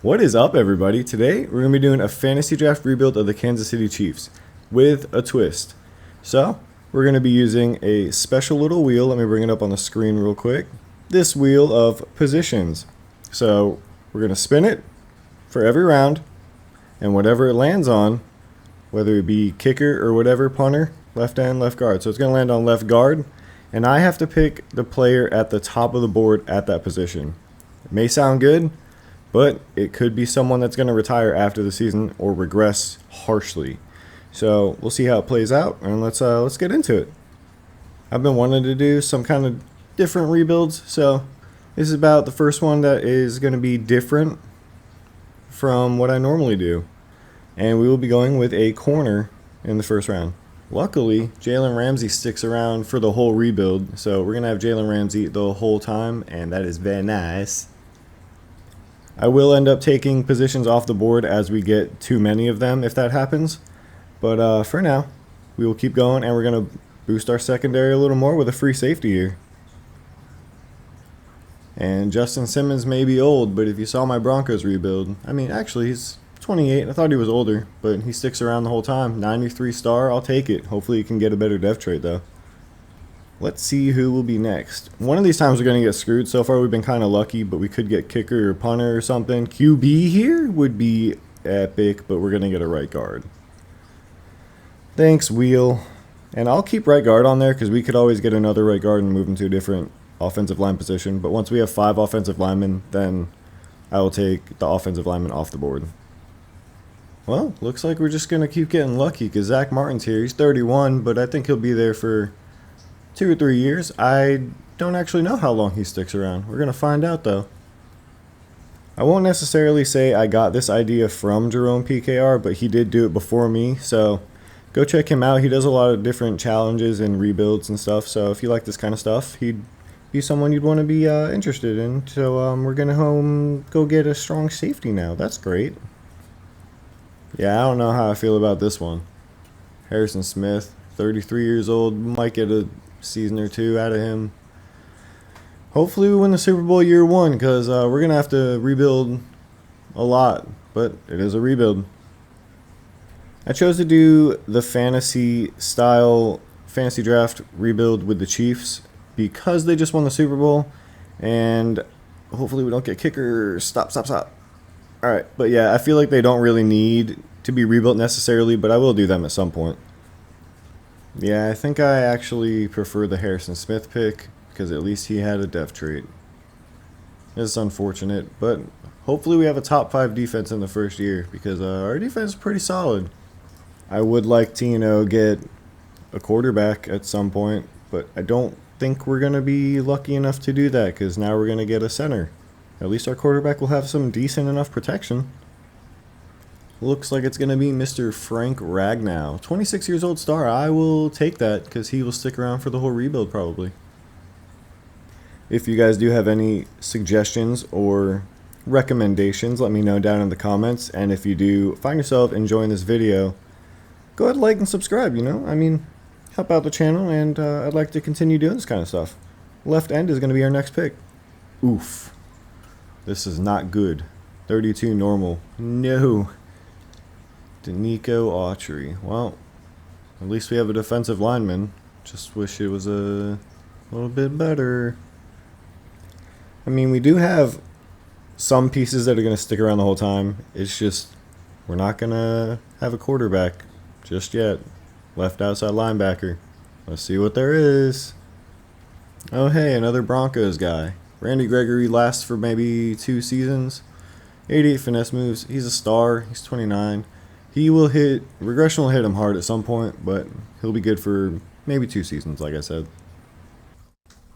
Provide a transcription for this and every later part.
What is up, everybody? Today, we're going to be doing a fantasy draft rebuild of the Kansas City Chiefs with a twist. So, we're going to be using a special little wheel. Let me bring it up on the screen real quick. This wheel of positions. So, we're going to spin it for every round, and whatever it lands on, whether it be kicker or whatever, punter, left end, left guard. So, it's going to land on left guard, and I have to pick the player at the top of the board at that position. It may sound good, but it could be someone that's going to retire after the season or regress harshly. So we'll see how it plays out, and let's get into it. I've been wanting to do some kind of different rebuilds, so this is about the first one that is going to be different from what I normally do. And we will be going with a corner in the first round. Luckily, Jalen Ramsey sticks around for the whole rebuild, so we're going to have Jalen Ramsey the whole time, and that is very nice. I will end up taking positions off the board as we get too many of them if that happens. But for now, we will keep going, and we're going to boost our secondary a little more with a free safety here. And Justin Simmons may be old, but if you saw my Broncos rebuild, I mean, actually, he's 28. I thought he was older, but he sticks around the whole time. 93 star, I'll take it. Hopefully he can get a better depth trait, though. Let's see who will be next. One of these times we're going to get screwed. So far we've been kind of lucky, but we could get kicker or punter or something. QB here would be epic, but we're going to get a right guard. Thanks, wheel. And I'll keep right guard on there because we could always get another right guard and move into a different offensive line position. But once we have 5 offensive linemen, then I will take the offensive lineman off the board. Well, looks like we're just going to keep getting lucky because Zach Martin's here. He's 31, but I think he'll be there for 2 or 3 years. I don't actually know how long he sticks around. We're going to find out, though. I won't necessarily say I got this idea from Jerome PKR, but he did do it before me, so go check him out. He does a lot of different challenges and rebuilds and stuff, so if you like this kind of stuff, he'd be someone you'd want to be interested in. So we're going to go get a strong safety now. That's great. Yeah, I don't know how I feel about this one. Harrison Smith, 33 years old, might get a season or 2 out of him. Hopefully we win the Super Bowl year 1 because we're going to have to rebuild a lot, but it is a rebuild. I chose to do the fantasy draft rebuild with the Chiefs because they just won the Super Bowl, and hopefully we don't get kicker. Stop. Alright, but yeah, I feel like they don't really need to be rebuilt necessarily, but I will do them at some point. Yeah, I think I actually prefer the Harrison Smith pick because at least he had a depth trait. It's unfortunate, but hopefully we have a top 5 defense in the first year because our defense is pretty solid. I would like to, get a quarterback at some point, but I don't think we're going to be lucky enough to do that because now we're going to get a center. At least our quarterback will have some decent enough protection. Looks like it's going to be Mr. Frank Ragnow. 26 years old star. I will take that because he will stick around for the whole rebuild probably. If you guys do have any suggestions or recommendations, let me know down in the comments. And if you do find yourself enjoying this video, go ahead and like and subscribe, help out the channel, and I'd like to continue doing this kind of stuff. Left end is going to be our next pick. Oof. This is not good. 32 normal. No. Danico Autry. Well, at least we have a defensive lineman. Just wish it was a little bit better. I mean, we do have some pieces that are going to stick around the whole time. It's just we're not going to have a quarterback just yet. Left outside linebacker. Let's see what there is. Oh, hey, another Broncos guy. Randy Gregory lasts for maybe 2 seasons. 88 finesse moves. He's a star. He's 29. Regression will hit him hard at some point, but he'll be good for maybe 2 seasons, like I said.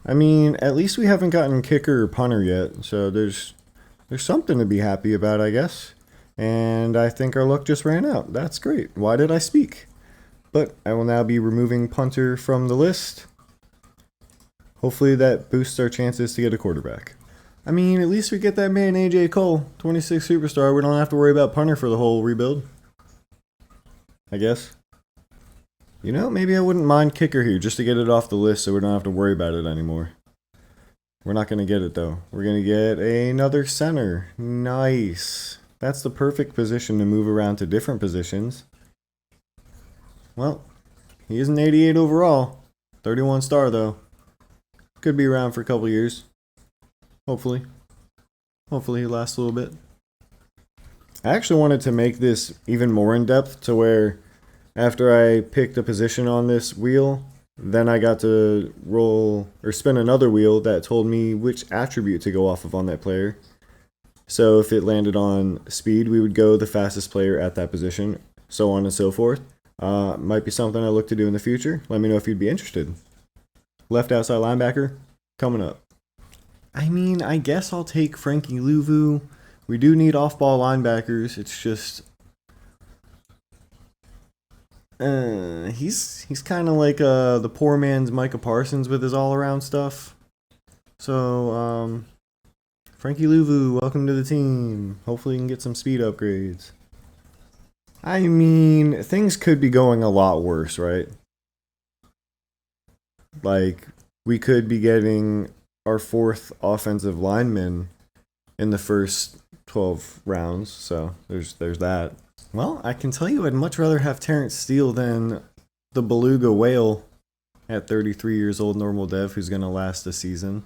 I mean, at least we haven't gotten kicker or punter yet, so there's something to be happy about, I guess. And I think our luck just ran out. That's great. Why did I speak? But I will now be removing punter from the list. Hopefully that boosts our chances to get a quarterback. I mean, at least we get that man AJ Cole, 26 superstar. We don't have to worry about punter for the whole rebuild, I guess. Maybe I wouldn't mind kicker here just to get it off the list so we don't have to worry about it anymore. We're not going to get it, though. We're going to get another center. Nice. That's the perfect position to move around to different positions. Well, he is an 88 overall. 31 star, though. Could be around for a couple years. Hopefully. Hopefully he lasts a little bit. I actually wanted to make this even more in-depth to where after I picked a position on this wheel, then I got to roll or spin another wheel that told me which attribute to go off of on that player. So if it landed on speed, we would go the fastest player at that position, so on and so forth. Might be something I look to do in the future. Let me know if you'd be interested. Left outside linebacker, coming up. I mean, I guess I'll take Frankie Louvu. We do need off-ball linebackers. It's just he's kind of like the poor man's Micah Parsons with his all-around stuff. So Frankie Louvu, welcome to the team. Hopefully you can get some speed upgrades. I mean, things could be going a lot worse, right? Like, we could be getting our 4th offensive lineman in the first 12 rounds, so there's that. Well, I can tell you I'd much rather have Terrence Steele than the beluga whale at 33 years old normal dev who's going to last a season.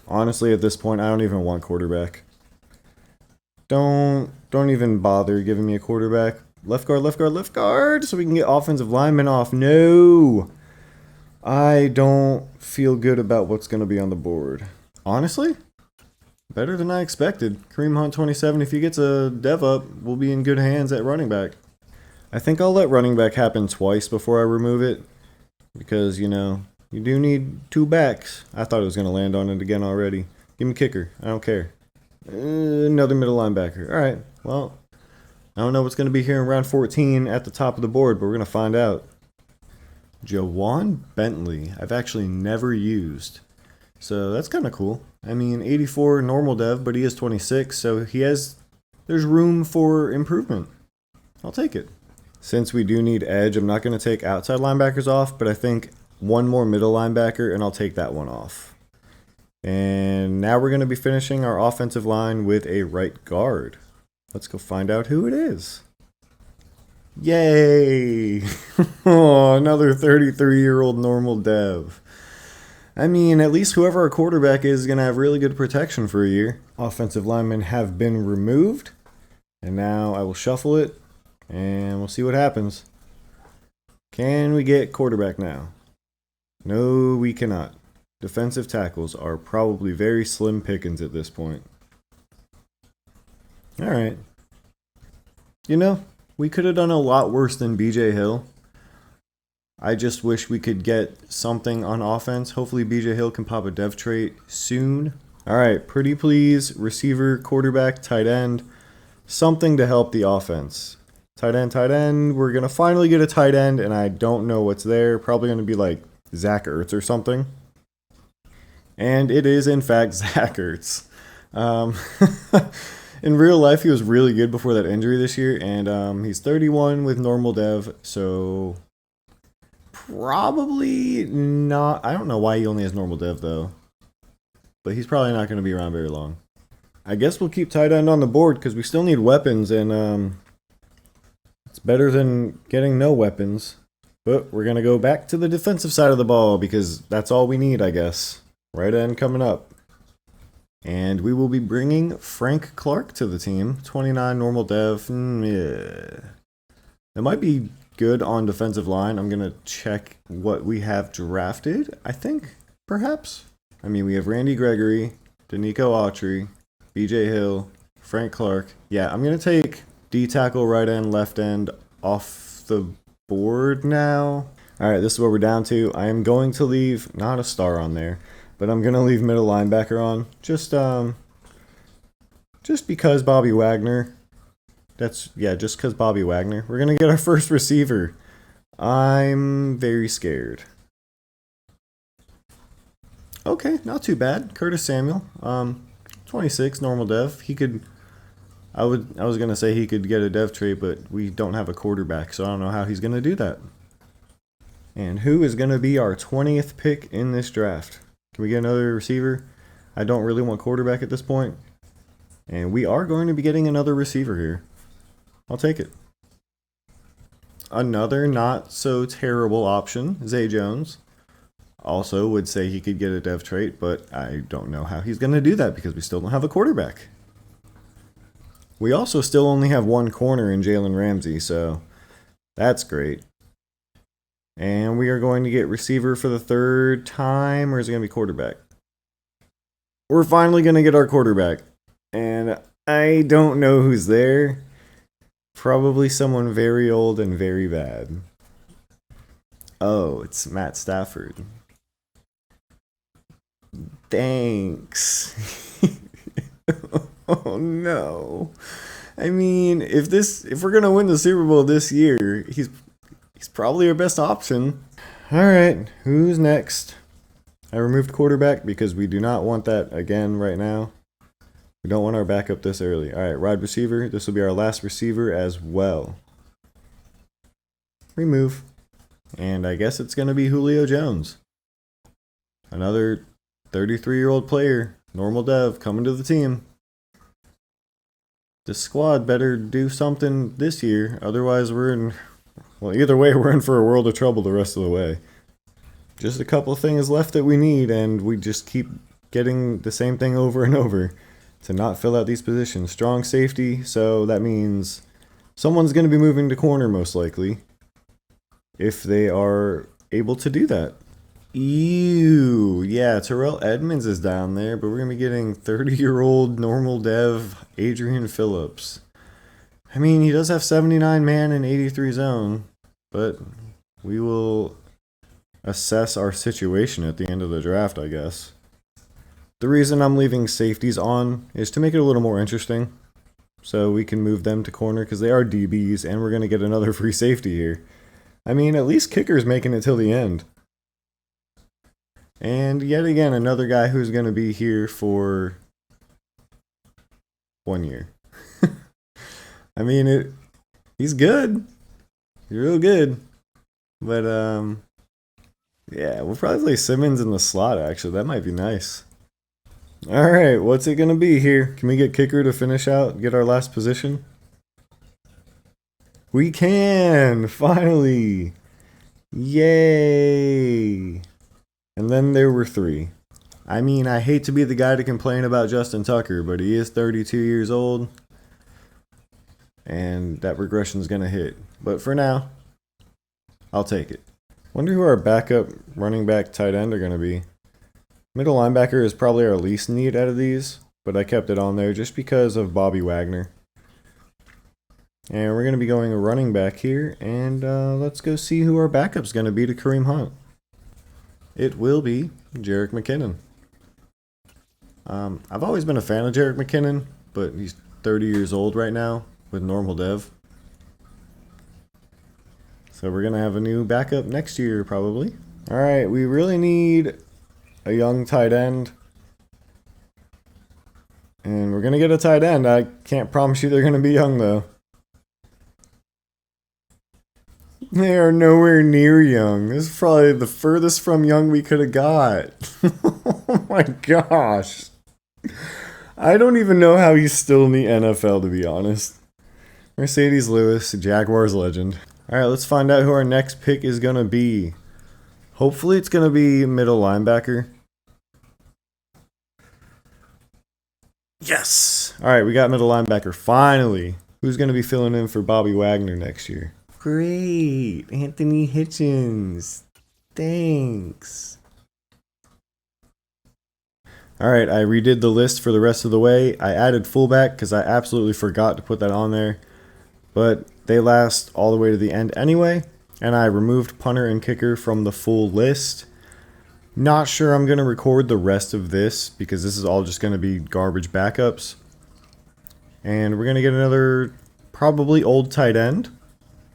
Honestly, at this point, I don't even want quarterback. Don't even bother giving me a quarterback. Left guard, left guard, left guard, so we can get offensive linemen off. No! I don't feel good about what's going to be on the board. Honestly, better than I expected. Kareem Hunt 27, if he gets a dev up, we'll be in good hands at running back. I think I'll let running back happen twice before I remove it. Because, you know, you do need 2 backs. I thought it was going to land on it again already. Give me kicker. I don't care. Another middle linebacker. Alright, well, I don't know what's going to be here in round 14 at the top of the board, but we're going to find out. Jawan Bentley, I've actually never used. So that's kind of cool. I mean, 84 normal dev, but he is 26, so there's room for improvement. I'll take it. Since we do need edge, I'm not going to take outside linebackers off, but I think one more middle linebacker, and I'll take that one off. And now we're going to be finishing our offensive line with a right guard. Let's go find out who it is. Yay! Oh, another 33-year-old normal dev. I mean, at least whoever our quarterback is going to have really good protection for a year. Offensive linemen have been removed. And now I will shuffle it, and we'll see what happens. Can we get quarterback now? No, we cannot. Defensive tackles are probably very slim pickings at this point. Alright. You know, we could have done a lot worse than BJ Hill. I just wish we could get something on offense. Hopefully BJ Hill can pop a dev trait soon. Alright, pretty please. Receiver, quarterback, tight end. Something to help the offense. Tight end. We're going to finally get a tight end, and I don't know what's there. Probably going to be like Zach Ertz or something. And it is, in fact, Zach Ertz. In real life, he was really good before that injury this year, and he's 31 with normal dev, so probably not. I don't know why he only has normal dev, though, but he's probably not going to be around very long. I guess we'll keep tight end on the board because we still need weapons, and it's better than getting no weapons. But we're going to go back to the defensive side of the ball because that's all we need, I guess. Right end coming up. And we will be bringing Frank Clark to the team. 29 normal dev. Yeah. It might be good on defensive line. I'm going to check what we have drafted, I think, perhaps. I mean, we have Randy Gregory, Danico Autry, BJ Hill, Frank Clark. Yeah, I'm going to take D-tackle, right end, left end off the board now. All right, this is what we're down to. I am going to leave, not a star on there, but I'm going to leave middle linebacker on. Just because Bobby Wagner. Just because Bobby Wagner. We're going to get our first receiver. I'm very scared. Okay, not too bad. Curtis Samuel. 26, normal dev. He could... I was going to say he could get a dev trait, but we don't have a quarterback, so I don't know how he's going to do that. And who is going to be our 20th pick in this draft? Can we get another receiver? I don't really want quarterback at this point. And we are going to be getting another receiver here. I'll take it. Another not so terrible option, Zay Jones. Also would say he could get a dev trait, but I don't know how he's going to do that because we still don't have a quarterback. We also still only have one corner in Jalen Ramsey, so that's great. And we are going to get receiver for the third time, or is it going to be quarterback? We're finally going to get our quarterback. And I don't know who's there. Probably someone very old and very bad. Oh, it's Matt Stafford. Thanks. Oh no. I mean, if we're gonna win the Super Bowl this year, he's probably our best option. Alright, who's next? I removed quarterback because we do not want that again right now. We don't want our backup this early. Alright, wide receiver. This will be our last receiver as well. Remove. And I guess it's going to be Julio Jones. Another 33-year-old player, normal dev, coming to the team. This squad better do something this year. Otherwise, either way, we're in for a world of trouble the rest of the way. Just a couple of things left that we need, and we just keep getting the same thing over and over to not fill out these positions. Strong safety, so that means someone's going to be moving to corner most likely if they are able to do that. Ew, yeah, Terrell Edmonds is down there, but we're going to be getting 30-year-old normal dev Adrian Phillips. I mean, he does have 79 man and 83 zone, but we will assess our situation at the end of the draft, I guess. The reason I'm leaving safeties on is to make it a little more interesting, so we can move them to corner because they are DBs, and we're going to get another free safety here. I mean, at least kicker's making it till the end. And yet again, another guy who's going to be here for 1 year. I mean, he's good. He's real good. But, yeah, we'll probably play Simmons in the slot, actually. That might be nice. Alright, what's it going to be here? Can we get kicker to finish out, get our last position? We can! Finally! Yay! And then there were 3. I mean, I hate to be the guy to complain about Justin Tucker, but he is 32 years old. And that regression's going to hit. But for now, I'll take it. Wonder who our backup running back tight end are going to be. Middle linebacker is probably our least need out of these, but I kept it on there just because of Bobby Wagner. And we're going to be going a running back here, and let's go see who our backup's going to be to Kareem Hunt. It will be Jerick McKinnon. I've always been a fan of Jerick McKinnon, but he's 30 years old right now with normal dev. So we're going to have a new backup next year, probably. Alright, we really need a young tight end. And we're going to get a tight end. I can't promise you they're going to be young, though. They are nowhere near young. This is probably the furthest from young we could have got. Oh my gosh. I don't even know how he's still in the NFL, to be honest. Mercedes Lewis, Jaguars legend. Alright, let's find out who our next pick is going to be. Hopefully it's going to be middle linebacker. Yes! Alright, we got middle linebacker, finally. Who's going to be filling in for Bobby Wagner next year? Great! Anthony Hitchens. Thanks. Alright, I redid the list for the rest of the way. I added fullback because I absolutely forgot to put that on there. But they last all the way to the end anyway. And I removed punter and kicker from the full list. Not sure I'm going to record the rest of this because this is all just going to be garbage backups. And we're going to get another probably old tight end.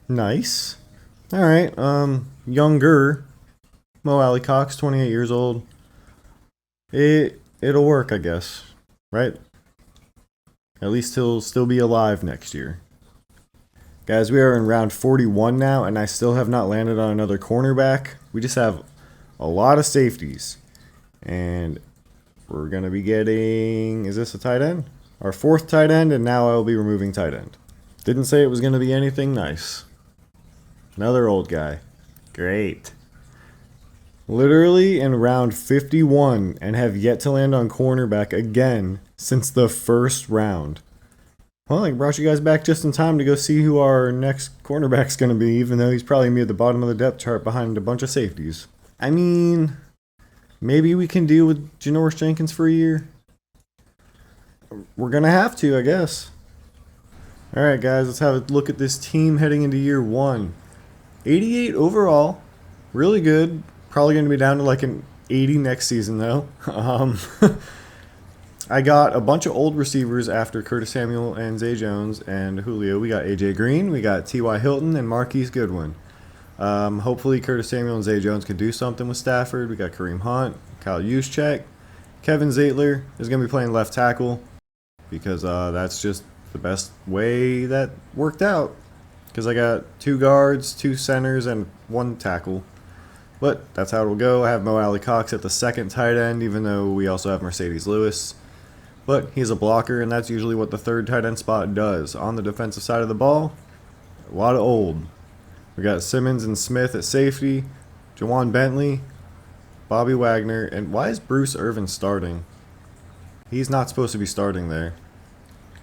Nice. Alright, younger. Mo Alley Cox, 28 years old. It'll work, I guess. Right? At least he'll still be alive next year. Guys, we are in round 41 now, and I still have not landed on another cornerback. We just have a lot of safeties. And we're going to be getting, is this a tight end? Our fourth tight end, and now I will be removing tight end. Didn't say it was going to be anything nice. Another old guy. Great. Literally in round 51 and have yet to land on cornerback again since the first round. Well, I brought you guys back just in time to go see who our next cornerback's going to be, even though he's probably going to be at the bottom of the depth chart behind a bunch of safeties. I mean, maybe we can deal with Janoris Jenkins for a year. We're going to have to, I guess. Alright, guys, let's have a look at this team heading into year 1. 88 overall. Really good. Probably going to be down to like an 80 next season, though. I got a bunch of old receivers after Curtis Samuel and Zay Jones and Julio. We got AJ Green, we got T.Y. Hilton, and Marquise Goodwin. Hopefully Curtis Samuel and Zay Jones can do something with Stafford. We got Kareem Hunt, Kyle Juszczyk. Kevin Zeitler is going to be playing left tackle because that's just the best way that worked out. Because I got 2 guards, 2 centers, and 1 tackle. But that's how it'll go. I have Mo Alley Cox at the second tight end, even though we also have Mercedes Lewis. But he's a blocker, and that's usually what the third tight end spot does. On the defensive side of the ball, a lot of old. We got Simmons and Smith at safety, Jawan Bentley, Bobby Wagner, and why is Bruce Irvin starting? He's not supposed to be starting there.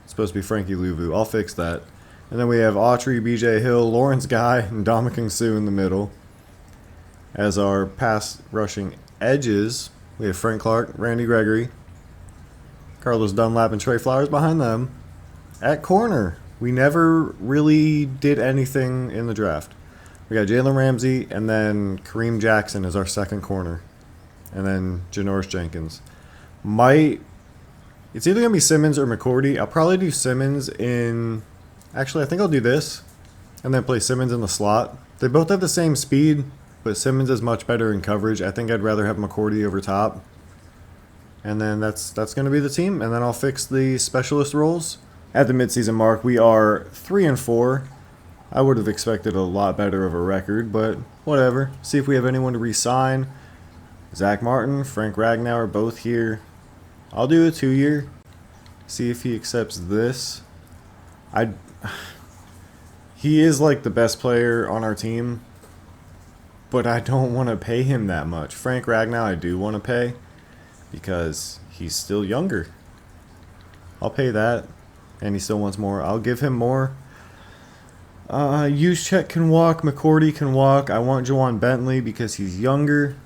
It's supposed to be Frankie Louvu. I'll fix that. And then we have Autry, BJ Hill, Lawrence Guy, and Dominican Sue in the middle. As our pass rushing edges, we have Frank Clark, Randy Gregory, Carlos Dunlap, and Trey Flowers behind them. At corner, we never really did anything in the draft. We got Jalen Ramsey, and then Kareem Jackson is our second corner. And then Janoris Jenkins. It's either going to be Simmons or McCourty. I'll probably do Simmons in... Actually, I think I'll do this. And then play Simmons in the slot. They both have the same speed, but Simmons is much better in coverage. I think I'd rather have McCourty over top. And then that's going to be the team. And then I'll fix the specialist roles. At the midseason mark, we are 3-4. I would have expected a lot better of a record, but whatever. See if we have anyone to re-sign. Zach Martin, Frank Ragnow are both here. I'll do a 2-year. See if he accepts this. He is like the best player on our team, but I don't want to pay him that much. Frank Ragnow I do want to pay because he's still younger. I'll pay that, and he still wants more. I'll give him more. Juszczyk can walk. McCourty can walk. I want Jawan Bentley because he's younger.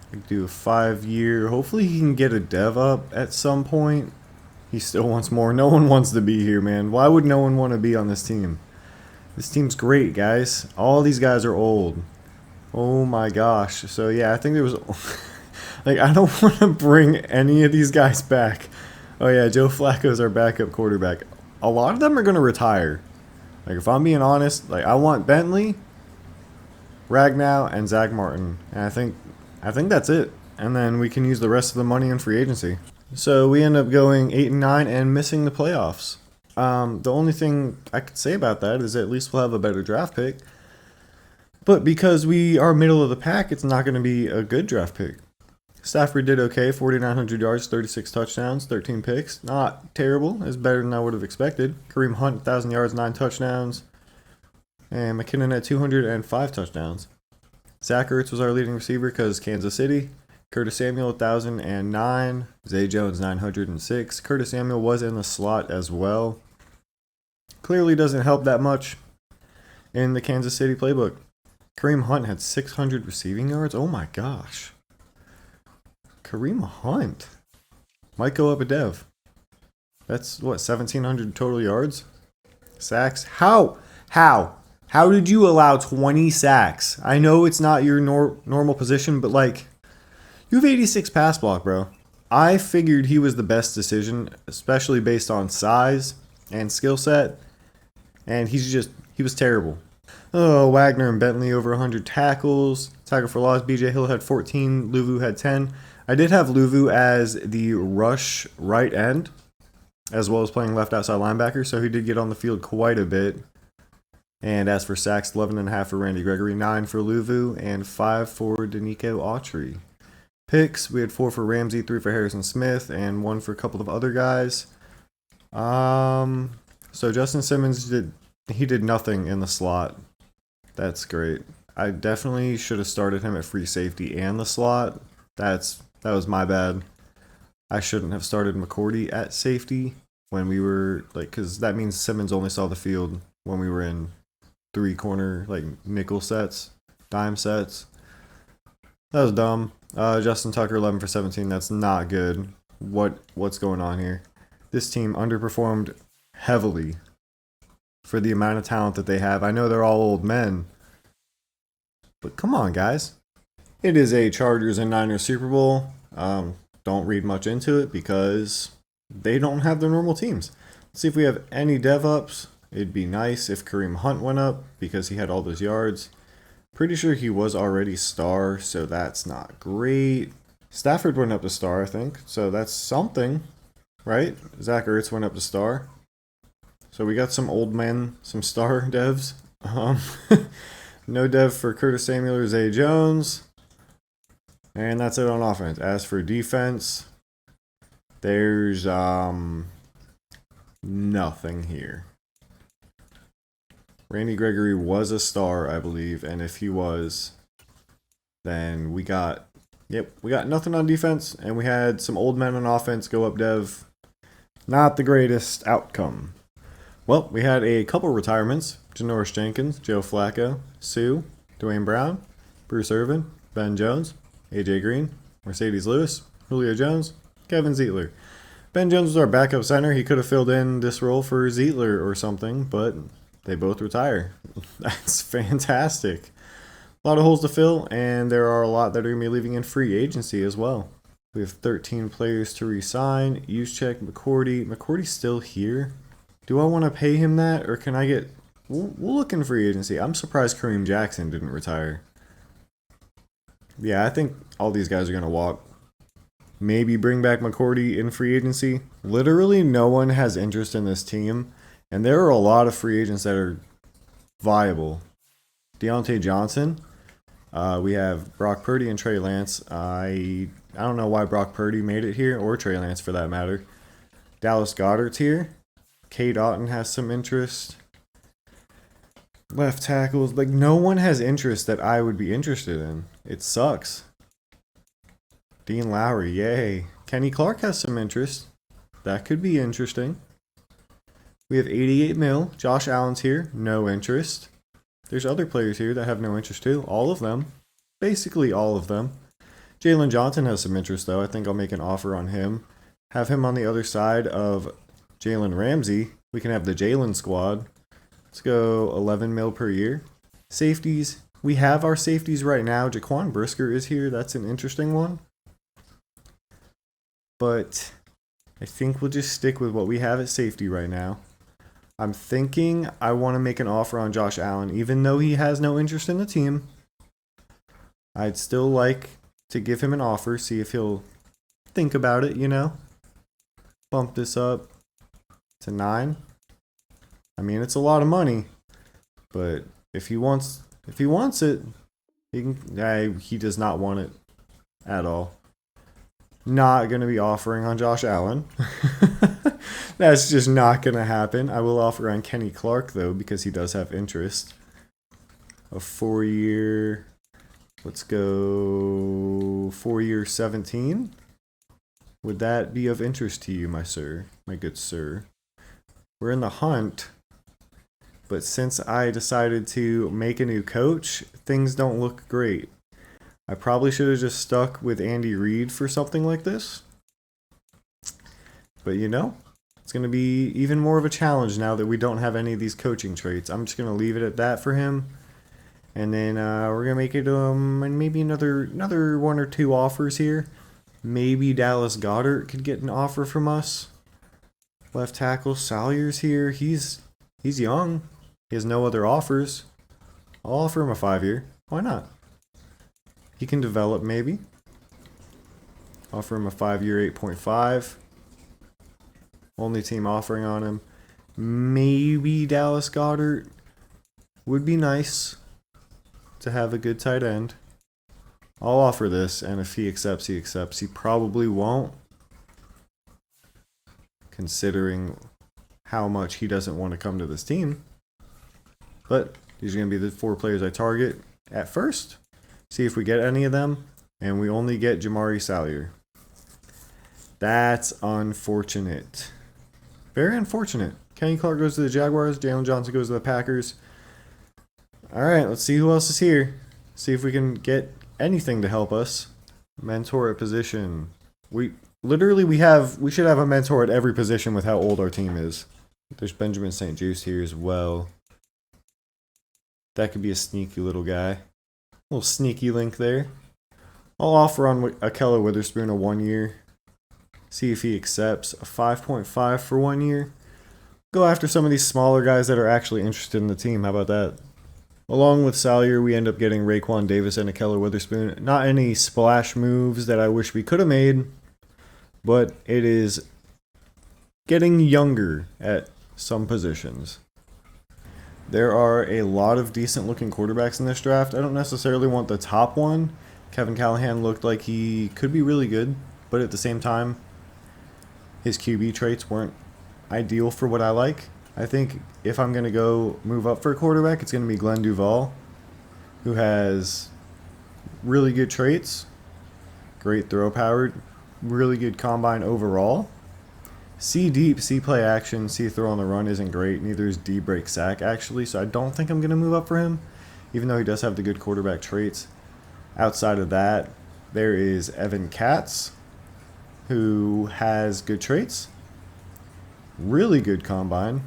I could do a 5-year. Hopefully he can get a dev up at some point. He still wants more. No one wants to be here, man. Why would no one want to be on this team? This team's great, guys. All these guys are old. Oh my gosh. So yeah, I think there was... like, I don't want to bring any of these guys back. Oh yeah, Joe Flacco's our backup quarterback. A lot of them are going to retire. Like, if I'm being honest, like, I want Bentley, Ragnow, and Zach Martin. And I think that's it. And then we can use the rest of the money in free agency. So we end up going 8-9 and missing the playoffs. The only thing I could say about that is at least we'll have a better draft pick. But because we are middle of the pack, it's not going to be a good draft pick. Stafford did okay, 4,900 yards, 36 touchdowns, 13 picks. Not terrible. It's better than I would have expected. Kareem Hunt, 1,000 yards, 9 touchdowns. And McKinnon had 205 touchdowns. Zach Ertz was our leading receiver because Kansas City. Curtis Samuel, 1,009. Zay Jones, 906. Curtis Samuel was in the slot as well. Clearly doesn't help that much in the Kansas City playbook. Kareem Hunt had 600 receiving yards. Oh my gosh. Kareem Hunt might go up a dev. That's what, 1,700 total yards? Sacks? How did you allow 20 sacks? I know it's not your normal position, but like, you have 86 pass block, bro. I figured he was the best decision, especially based on size and skill set, and he was terrible. Oh, Wagner and Bentley over 100 tackles. Tackle for loss, BJ Hill had 14, Louvu had 10. I did have Louvu as the rush right end, as well as playing left outside linebacker, so he did get on the field quite a bit. And as for sacks, 11.5 for Randy Gregory, 9 for Louvu, and 5 for Danico Autry. picks. We had 4 for Ramsey, 3 for Harrison Smith, and 1 for a couple of other guys. So Justin Simmons did nothing in the slot. That's great. I definitely should have started him at free safety and the slot. That was my bad. I shouldn't have started McCourty at safety when we were because that means Simmons only saw the field when we were in 3 corner nickel sets, dime sets. That was dumb. Justin Tucker 11 for 17. That's not good. What's going on here? This team underperformed heavily for the amount of talent that they have. I know they're all old men, but come on, guys. It is a Chargers and Niners Super Bowl. Don't read much into it because they don't have their normal teams. Let's see if we have any dev ups. It'd be nice if Kareem Hunt went up because he had all those yards. Pretty sure he was already star, so that's not great. Stafford went up to star, I think, so that's something, right? Zach Ertz went up to star. So we got some old men, some star devs. No dev for Curtis Samuel or Zay Jones. And that's it on offense. As for defense, there's nothing here. Randy Gregory was a star, I believe, and if he was, then we got nothing on defense, and we had some old men on offense go up dev. Not the greatest outcome. Well, we had a couple retirements. Janoris Jenkins, Joe Flacco, Sue, Dwayne Brown, Bruce Irvin, Ben Jones, AJ Green, Mercedes Lewis, Julio Jones, Kevin Zeitler. Ben Jones was our backup center. He could have filled in this role for Zeitler or something, but they both retire. That's fantastic. A lot of holes to fill, and there are a lot that are going to be leaving in free agency as well. We have 13 players to re-sign. Juszczyk, McCourty. McCourty's still here. Do I want to pay him that, or can I get... We'll look in free agency. I'm surprised Kareem Jackson didn't retire. Yeah, I think all these guys are going to walk. Maybe bring back McCourty in free agency. Literally no one has interest in this team, and there are a lot of free agents that are viable. Deontay Johnson. We have Brock Purdy and Trey Lance. I don't know why Brock Purdy made it here, or Trey Lance for that matter. Dallas Goedert's here. Kate Otten has some interest. Left tackles. No one has interest that I would be interested in. It sucks. Dean Lowry, yay. Kenny Clark has some interest. That could be interesting. We have 88 mil. Josh Allen's here. No interest. There's other players here that have no interest too. All of them. Basically all of them. Jalen Johnson has some interest though. I think I'll make an offer on him. Have him on the other side of Jalen Ramsey. We can have the Jalen squad. Let's go 11 mil per year. Safeties. We have our safeties right now. Jaquan Brisker is here. That's an interesting one. But I think we'll just stick with what we have at safety right now. I'm thinking I want to make an offer on Josh Allen, even though he has no interest in the team. I'd still like to give him an offer, see if he'll think about it, Bump this up to 9. I mean, it's a lot of money, but if he wants it, he does not want it at all. Not going to be offering on Josh Allen. That's just not going to happen. I will offer on Kenny Clark, though, because he does have interest. A 4-year... Let's go 4-year 17. Would that be of interest to you, my good sir? We're in the hunt, but since I decided to make a new coach, things don't look great. I probably should have just stuck with Andy Reid for something like this. But it's going to be even more of a challenge now that we don't have any of these coaching traits. I'm just going to leave it at that for him. And then we're going to make it maybe another 1 or 2 offers here. Maybe Dallas Goedert could get an offer from us. Left tackle Salyer's here. He's young. He has no other offers. I'll offer him a 5-year. Why not? He can develop maybe. Offer him a 5-year 8.5. Only team offering on him. Maybe Dallas Goedert would be nice to have a good tight end. I'll offer this, and if he accepts, he accepts. He probably won't, considering how much he doesn't want to come to this team. But these are going to be the 4 players I target at first. See if we get any of them. And we only get Jamari Salyer. That's unfortunate. Very unfortunate. Kenny Clark goes to the Jaguars. Jalen Johnson goes to the Packers. Alright, let's see who else is here. See if we can get anything to help us. Mentor at position. We should have a mentor at every position with how old our team is. There's Benjamin St. Juste here as well. That could be a sneaky little guy. A little sneaky link there. I'll offer on Ahkello Witherspoon a 1 year. See if he accepts a 5.5 for 1 year. Go after some of these smaller guys that are actually interested in the team. How about that? Along with Salyer, we end up getting Raekwon Davis and Ahkello Witherspoon. Not any splash moves that I wish we could have made, but it is getting younger at some positions. There are a lot of decent looking quarterbacks in this draft. I don't necessarily want the top one. Kevin Callahan looked like he could be really good, but at the same time, his QB traits weren't ideal for what I like. I think if I'm going to go move up for a quarterback, it's going to be Glenn Duval, who has really good traits, great throw power, really good combine overall. C deep, C play action, C throw on the run isn't great. Neither is D break sack actually, so I don't think I'm going to move up for him, even though he does have the good quarterback traits. Outside of that, there is Evan Katz, who has good traits, really good combine,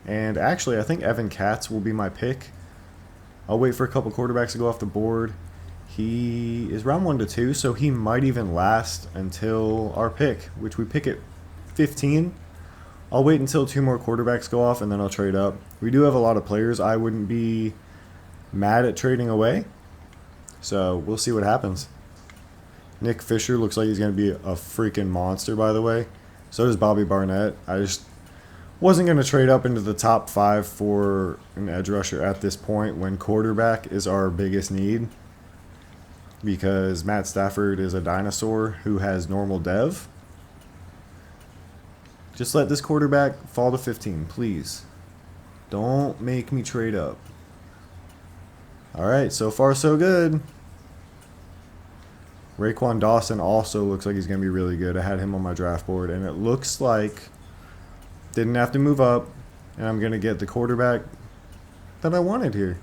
and actually I think Evan Katz will be my pick. I'll wait for a couple quarterbacks to go off the board. He is round 1 to 2, so he might even last until our pick, which we pick at 15. I'll wait until 2 more quarterbacks go off and then I'll trade up. We do have a lot of players I wouldn't be mad at trading away, so we'll see what happens. Nick Fisher looks like he's going to be a freaking monster, by the way. So does Bobby Barnett. I just wasn't going to trade up into the top 5 for an edge rusher at this point when quarterback is our biggest need, because Matt Stafford is a dinosaur who has normal dev. Just let this quarterback fall to 15, please. Don't make me trade up. Alright, so far so good. Raekwon Dawson also looks like he's going to be really good. I had him on my draft board, and it looks like didn't have to move up, and I'm going to get the quarterback that I wanted here.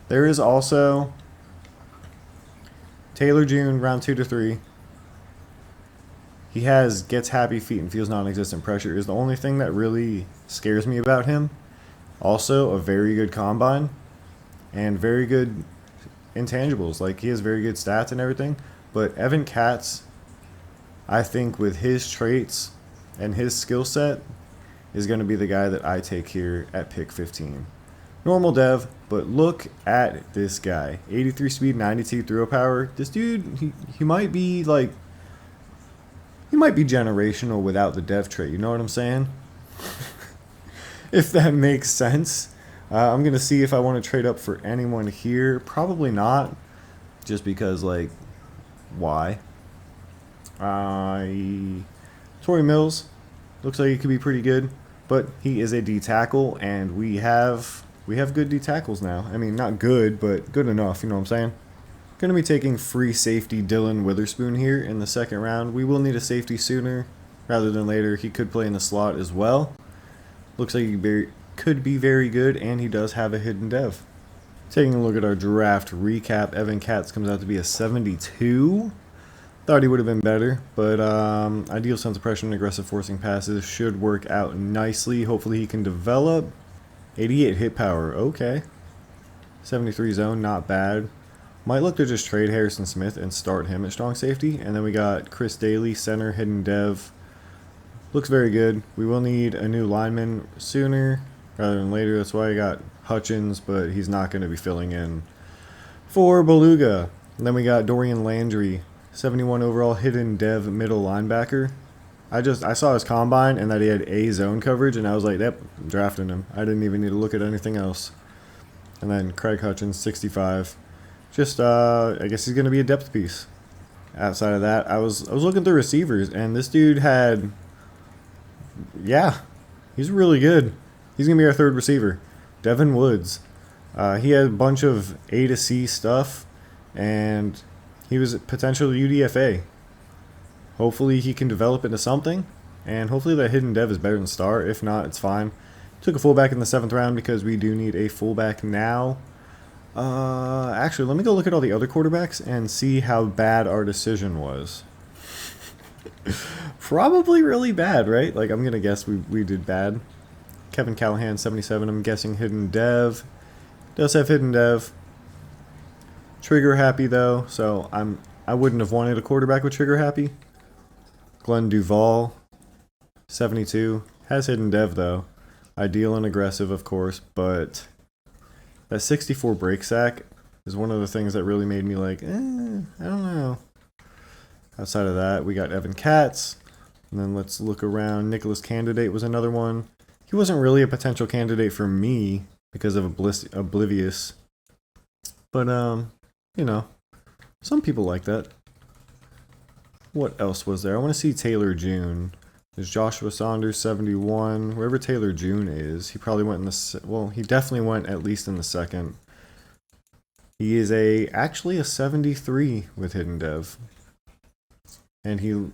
There is also Taylor June, round 2 to 3. He gets happy feet and feels non-existent pressure is the only thing that really scares me about him. Also, a very good combine and very good intangibles. Like, he has very good stats and everything. But Evan Katz, I think with his traits and his skill set, is going to be the guy that I take here at pick 15. Normal dev, but look at this guy. 83 speed, 92 throw power. This dude, he might be like, he might be generational without the dev trait. You know what I'm saying? If that makes sense. I'm going to see if I want to trade up for anyone here. Probably not. Just because, like, why? Torrey Mills looks like he could be pretty good, but he is a D tackle, and we have good D tackles now. I mean, not good, but good enough. You know what I'm saying? Going to be taking free safety Dylan Witherspoon here in the 2nd round. We will need a safety sooner rather than later. He could play in the slot as well. Looks like he could be very good, and he does have a hidden dev. Taking a look at our draft recap, Evan Katz comes out to be a 72. Thought he would have been better, but ideal sense of pressure and aggressive forcing passes should work out nicely. Hopefully he can develop. 88 hit power, okay. 73 zone, not bad. Might look to just trade Harrison Smith and start him at strong safety. And then we got Chris Daly, center, hidden dev. Looks very good. We will need a new lineman sooner rather than later. That's why I got Hutchins, but he's not going to be filling in for Beluga. And then we got Dorian Landry, 71 overall, hidden dev, middle linebacker. I saw his combine and that he had A zone coverage, and I was like, yep, I'm drafting him. I didn't even need to look at anything else. And then Craig Hutchins, 65. Just, I guess he's going to be a depth piece. Outside of that, I was looking through receivers, and this dude had, yeah, he's really good. He's going to be our third receiver. Devin Woods. He had a bunch of A to C stuff, and he was potential UDFA. Hopefully he can develop into something, and hopefully that hidden dev is better than star. If not, it's fine. Took a fullback in the 7th round because we do need a fullback now. Actually, let me go look at all the other quarterbacks and see how bad our decision was. Probably really bad, right? Like, I'm going to guess we did bad. Kevin Callahan, 77. I'm guessing hidden dev. Does have hidden dev. Trigger happy, though, so I wouldn't have wanted a quarterback with trigger happy. Glenn Duvall, 72. Has hidden dev, though. Ideal and aggressive, of course, but that 64 break sack is one of the things that really made me like, I don't know. Outside of that, we got Evan Katz. And then let's look around. Nicholas Candidate was another one. He wasn't really a potential candidate for me because of Oblivious. But, you know, some people like that. What else was there? I want to see Taylor June. There's Joshua Saunders, 71. Wherever Taylor June is, he probably went in the... Well, he definitely went at least in the 2nd. He is actually a 73 with hidden dev. And he...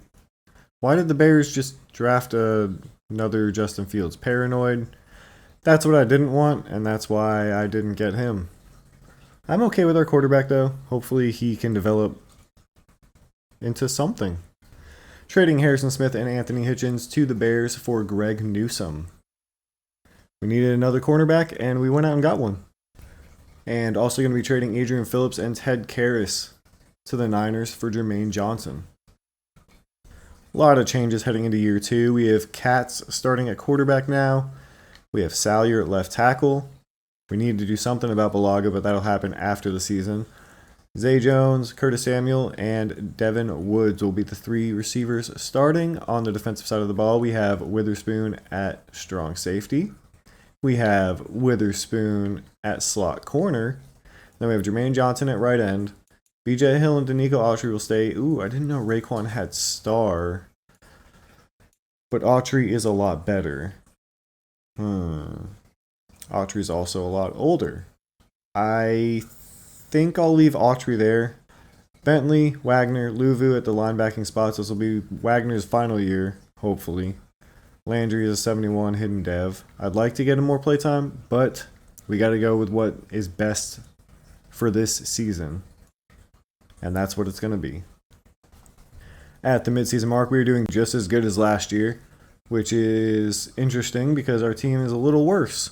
Why did the Bears just draft another Justin Fields? Paranoid. That's what I didn't want, and that's why I didn't get him. I'm okay with our quarterback, though. Hopefully he can develop into something. Trading Harrison Smith and Anthony Hitchens to the Bears for Greg Newsome. We needed another cornerback, and we went out and got one. And also going to be trading Adrian Phillips and Ted Karras to the Niners for Jermaine Johnson. A lot of changes heading into year 2. We have Katz starting at quarterback now. We have Salyer at left tackle. We need to do something about Balaga, but that'll happen after the season. Zay Jones, Curtis Samuel, and Devin Woods will be the 3 receivers starting. On the defensive side of the ball, we have Witherspoon at strong safety. We have Witherspoon at slot corner. Then we have Jermaine Johnson at right end. BJ Hill and Danico Autry will stay. Ooh, I didn't know Raekwon had star. But Autry is a lot better. Autry's also a lot older. I think I'll leave Autry there. Bentley, Wagner, Luvu at the linebacking spots. This will be Wagner's final year, hopefully. Landry is a 71 hidden dev. I'd like to get him more playtime, but we got to go with what is best for this season. And that's what it's going to be. At the midseason mark, we are doing just as good as last year, which is interesting because our team is a little worse.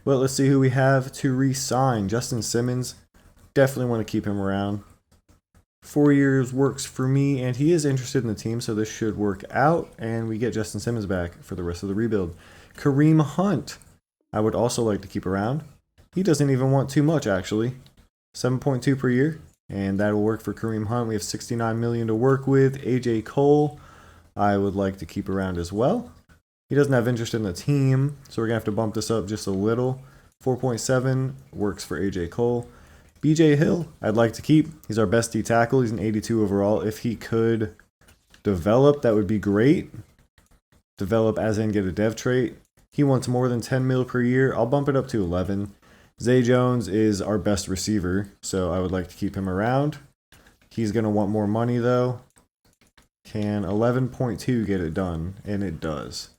But let's see who we have to re-sign. Justin Simmons, definitely want to keep him around. 4 years works for me, and he is interested in the team, so this should work out. And we get Justin Simmons back for the rest of the rebuild. Kareem Hunt, I would also like to keep around. He doesn't even want too much, actually. 7.2 per year. And that'll work for Kareem Hunt. We have $69 million to work with. AJ Cole, I would like to keep around as well. He doesn't have interest in the team, so we're going to have to bump this up just a little. 4.7 works for AJ Cole. BJ Hill, I'd like to keep. He's our best D tackle. He's an 82 overall. If he could develop, that would be great. Develop as in get a dev trait. He wants more than 10 mil per year. I'll bump it up to 11. Zay Jones is our best receiver, so I would like to keep him around. He's going to want more money, though. Can 11.2 get it done? And it does.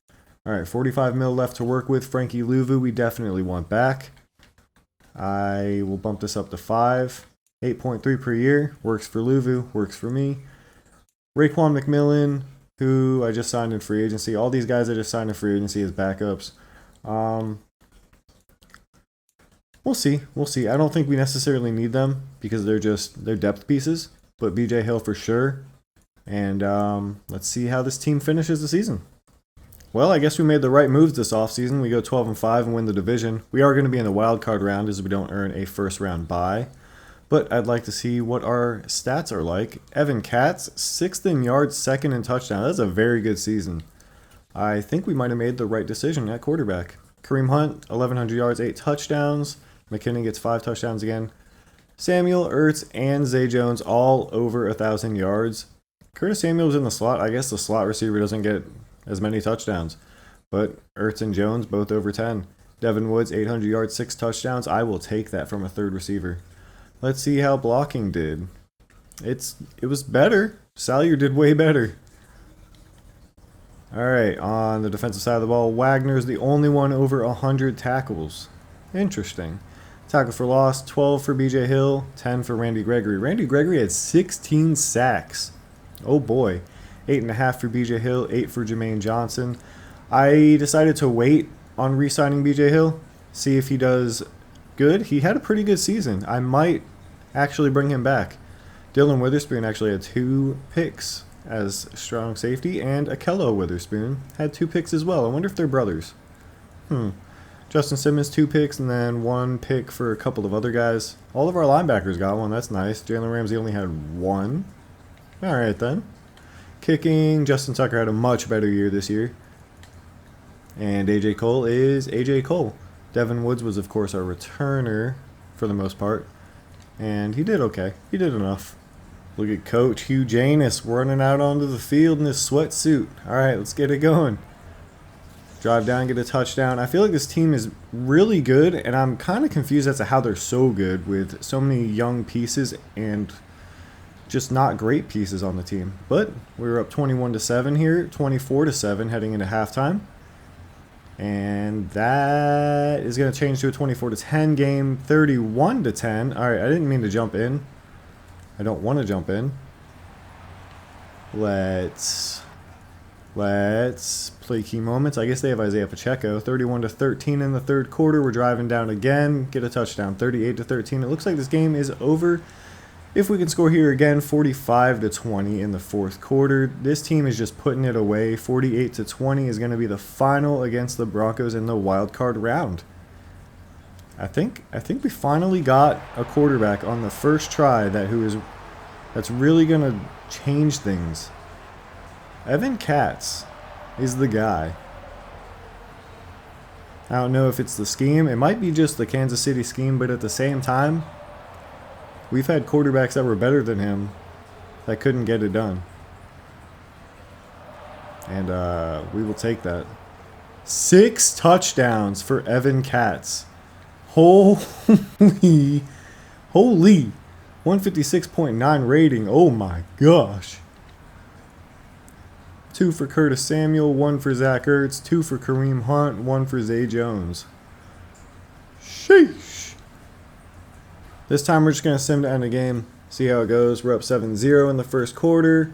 All right, 45 mil left to work with. Frankie Luvu, we definitely want back. I will bump this up to 5. 8.3 per year. Works for Luvu, works for me. Raekwon McMillan, who I just signed in free agency. All these guys I just signed in free agency as backups. We'll see. We'll see. I don't think we necessarily need them because they're depth pieces. But BJ Hill for sure. And let's see how this team finishes the season. Well, I guess we made the right moves this offseason. We go 12-5 and win the division. We are going to be in the wild card round as we don't earn a first round bye. But I'd like to see what our stats are like. Evan Katz, 6th in yards, 2nd in touchdown. That's a very good season. I think we might have made the right decision at quarterback. Kareem Hunt, 1,100 yards, 8 touchdowns. McKinnon gets 5 touchdowns again. Samuel, Ertz, and Zay Jones all over 1,000 yards. Curtis Samuel's in the slot. I guess the slot receiver doesn't get as many touchdowns. But Ertz and Jones both over 10. Devin Woods, 800 yards, 6 touchdowns. I will take that from a third receiver. Let's see how blocking did. It was better. Salyer did way better. Alright, on the defensive side of the ball, Wagner's the only one over 100 tackles. Interesting. Tackle for loss, 12 for BJ Hill, 10 for Randy Gregory. Randy Gregory had 16 sacks. Oh boy. 8.5 for BJ Hill, 8 for Jermaine Johnson. I decided to wait on re-signing BJ Hill, see if he does good. He had a pretty good season. I might actually bring him back. Dylan Witherspoon actually had 2 picks as strong safety, and Akello Witherspoon had 2 picks as well. I wonder if they're brothers. Justin Simmons 2 picks, and then 1 pick for a couple of other guys. All of our linebackers got one. That's nice. Jalen Ramsey only had 1. All right then. Kicking, Justin Tucker had a much better year this year. And AJ Cole is AJ Cole. Devin Woods was, of course, our returner for the most part. And he did okay. He did enough. Look at Coach Hugh Janus running out onto the field in his sweatsuit. All right, let's get it going. Drive down, get a touchdown. I feel like this team is really good, and I'm kind of confused as to how they're so good with so many young pieces and just not great pieces on the team. But we were up 21-7 here, 24-7 heading into halftime. And that is going to change to a 24-10 game, 31-10. All right, I didn't mean to jump in. I don't want to jump in. Let's play key moments. I guess they have Isaiah Pacheco. 31-13 in the third quarter. We're driving down again. Get a touchdown. 38-13. It looks like this game is over. If we can score here again, 45-20 in the fourth quarter. This team is just putting it away. 48-20 is going to be the final against the Broncos in the wild card round. I think we finally got a quarterback on the first try that's really going to change things. Evan Katz is the guy. I don't know if it's the scheme. It might be just the Kansas City scheme, but at the same time, we've had quarterbacks that were better than him that couldn't get it done. And we will take that. 6 touchdowns for Evan Katz. Holy 156.9 rating. Oh my gosh. 2 for Curtis Samuel, 1 for Zach Ertz, 2 for Kareem Hunt, 1 for Zay Jones. Sheesh. This time we're just going to sim to end the game, see how it goes. We're up 7-0 in the first quarter.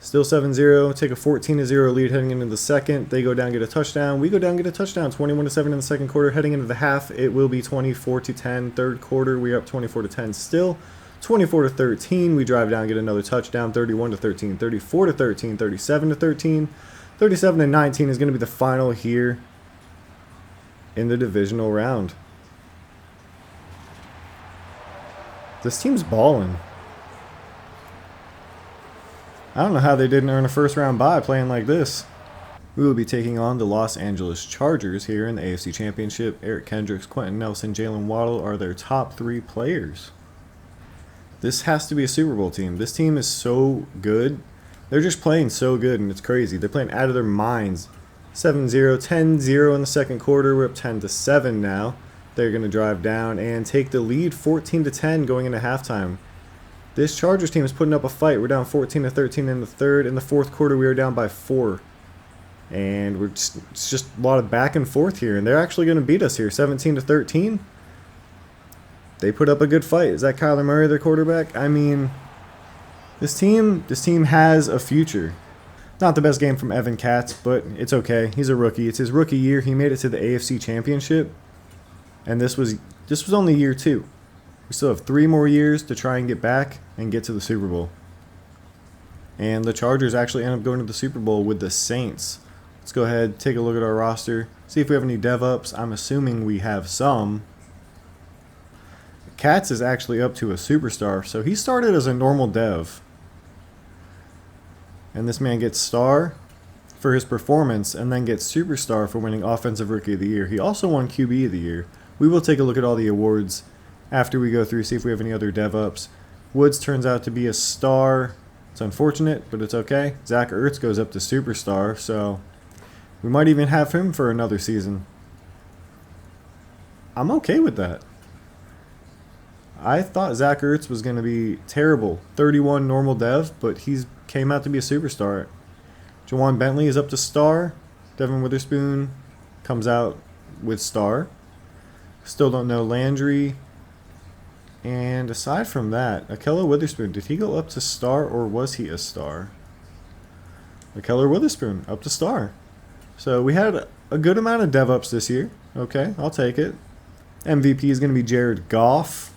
Still 7-0. Take a 14-0 lead heading into the second. They go down, get a touchdown. We go down, get a touchdown. 21-7 in the second quarter. Heading into the half, it will be 24-10. Third quarter, we are up 24-10 still. 24-13, we drive down, get another touchdown. 31-13, 34-13, 37-13, 37-19 is going to be the final here in the divisional round. This team's balling. I don't know how they didn't earn a first round bye playing like this. We will be taking on the Los Angeles Chargers here in the AFC Championship. Eric Kendricks, Quentin Nelson, Jalen Waddle are their top 3 players. This has to be a Super Bowl team. This team is so good. They're just playing so good, and it's crazy. They're playing out of their minds. 7-0, 10-0 in the second quarter. We're up 10-7 now. They're going to drive down and take the lead 14-10 going into halftime. This Chargers team is putting up a fight. We're down 14-13 in the third. In the fourth quarter, we are down by 4. And it's just a lot of back and forth here. And they're actually going to beat us here, 17-13. They put up a good fight. Is that Kyler Murray, their quarterback? I mean, this team has a future. Not the best game from Evan Katz, but it's okay. He's a rookie. It's his rookie year. He made it to the AFC Championship. And this was only year 2. We still have 3 more years to try and get back and get to the Super Bowl. And the Chargers actually end up going to the Super Bowl with the Saints. Let's go ahead, take a look at our roster, see if we have any dev ups. I'm assuming we have some. Katz is actually up to a superstar, so he started as a normal dev. And this man gets star for his performance and then gets superstar for winning Offensive Rookie of the Year. He also won QB of the Year. We will take a look at all the awards after we go through, see if we have any other dev ups. Woods turns out to be a star. It's unfortunate, but it's okay. Zach Ertz goes up to superstar, so we might even have him for another season. I'm okay with that. I thought Zach Ertz was going to be terrible. 31 normal dev, but he's came out to be a superstar. Jawan Bentley is up to star. Devin Witherspoon comes out with star. Still don't know Landry. And aside from that, Akello Witherspoon, did he go up to star or was he a star? Akello Witherspoon up to star. So we had a good amount of dev ups this year. Okay, I'll take it. MVP is going to be Jared Goff.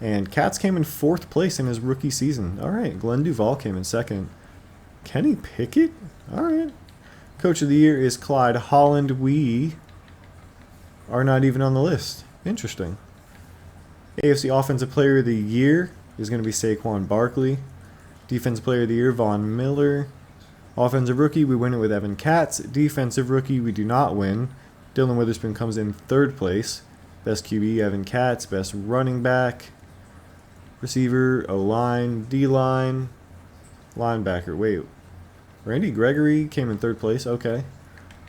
And Katz came in 4th place in his rookie season. All right, Glenn Duvall came in 2nd. Kenny Pickett? All right. Coach of the year is Clyde Holland. We are not even on the list. Interesting. AFC Offensive Player of the Year is going to be Saquon Barkley. Defensive Player of the Year, Von Miller. Offensive Rookie, we win it with Evan Katz. Defensive Rookie, we do not win. Dylan Witherspoon comes in 3rd place. Best QB, Evan Katz. Best running back. Receiver, O-line, D-line, linebacker. Wait, Randy Gregory came in 3rd place. Okay.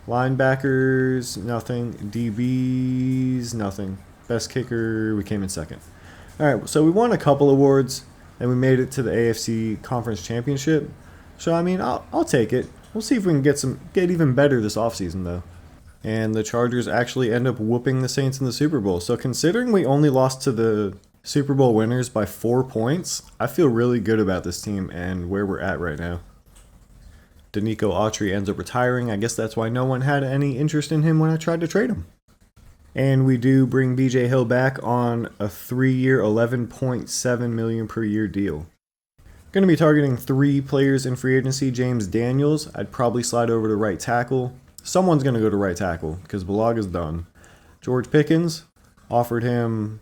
Linebackers, nothing. DBs, nothing. Best kicker, we came in 2nd. All right, so we won a couple awards, and we made it to the AFC Conference Championship. So, I mean, I'll take it. We'll see if we can get even better this offseason, though. And the Chargers actually end up whooping the Saints in the Super Bowl. So, considering we only lost to the Super Bowl winners by 4 points, I feel really good about this team and where we're at right now. Danico Autry ends up retiring. I guess that's why no one had any interest in him when I tried to trade him. And we do bring BJ Hill back on a 3-year, $11.7 million per year deal. Going to be targeting 3 players in free agency. James Daniels, I'd probably slide over to right tackle. Someone's going to go to right tackle because Balog is done. George Pickens, offered him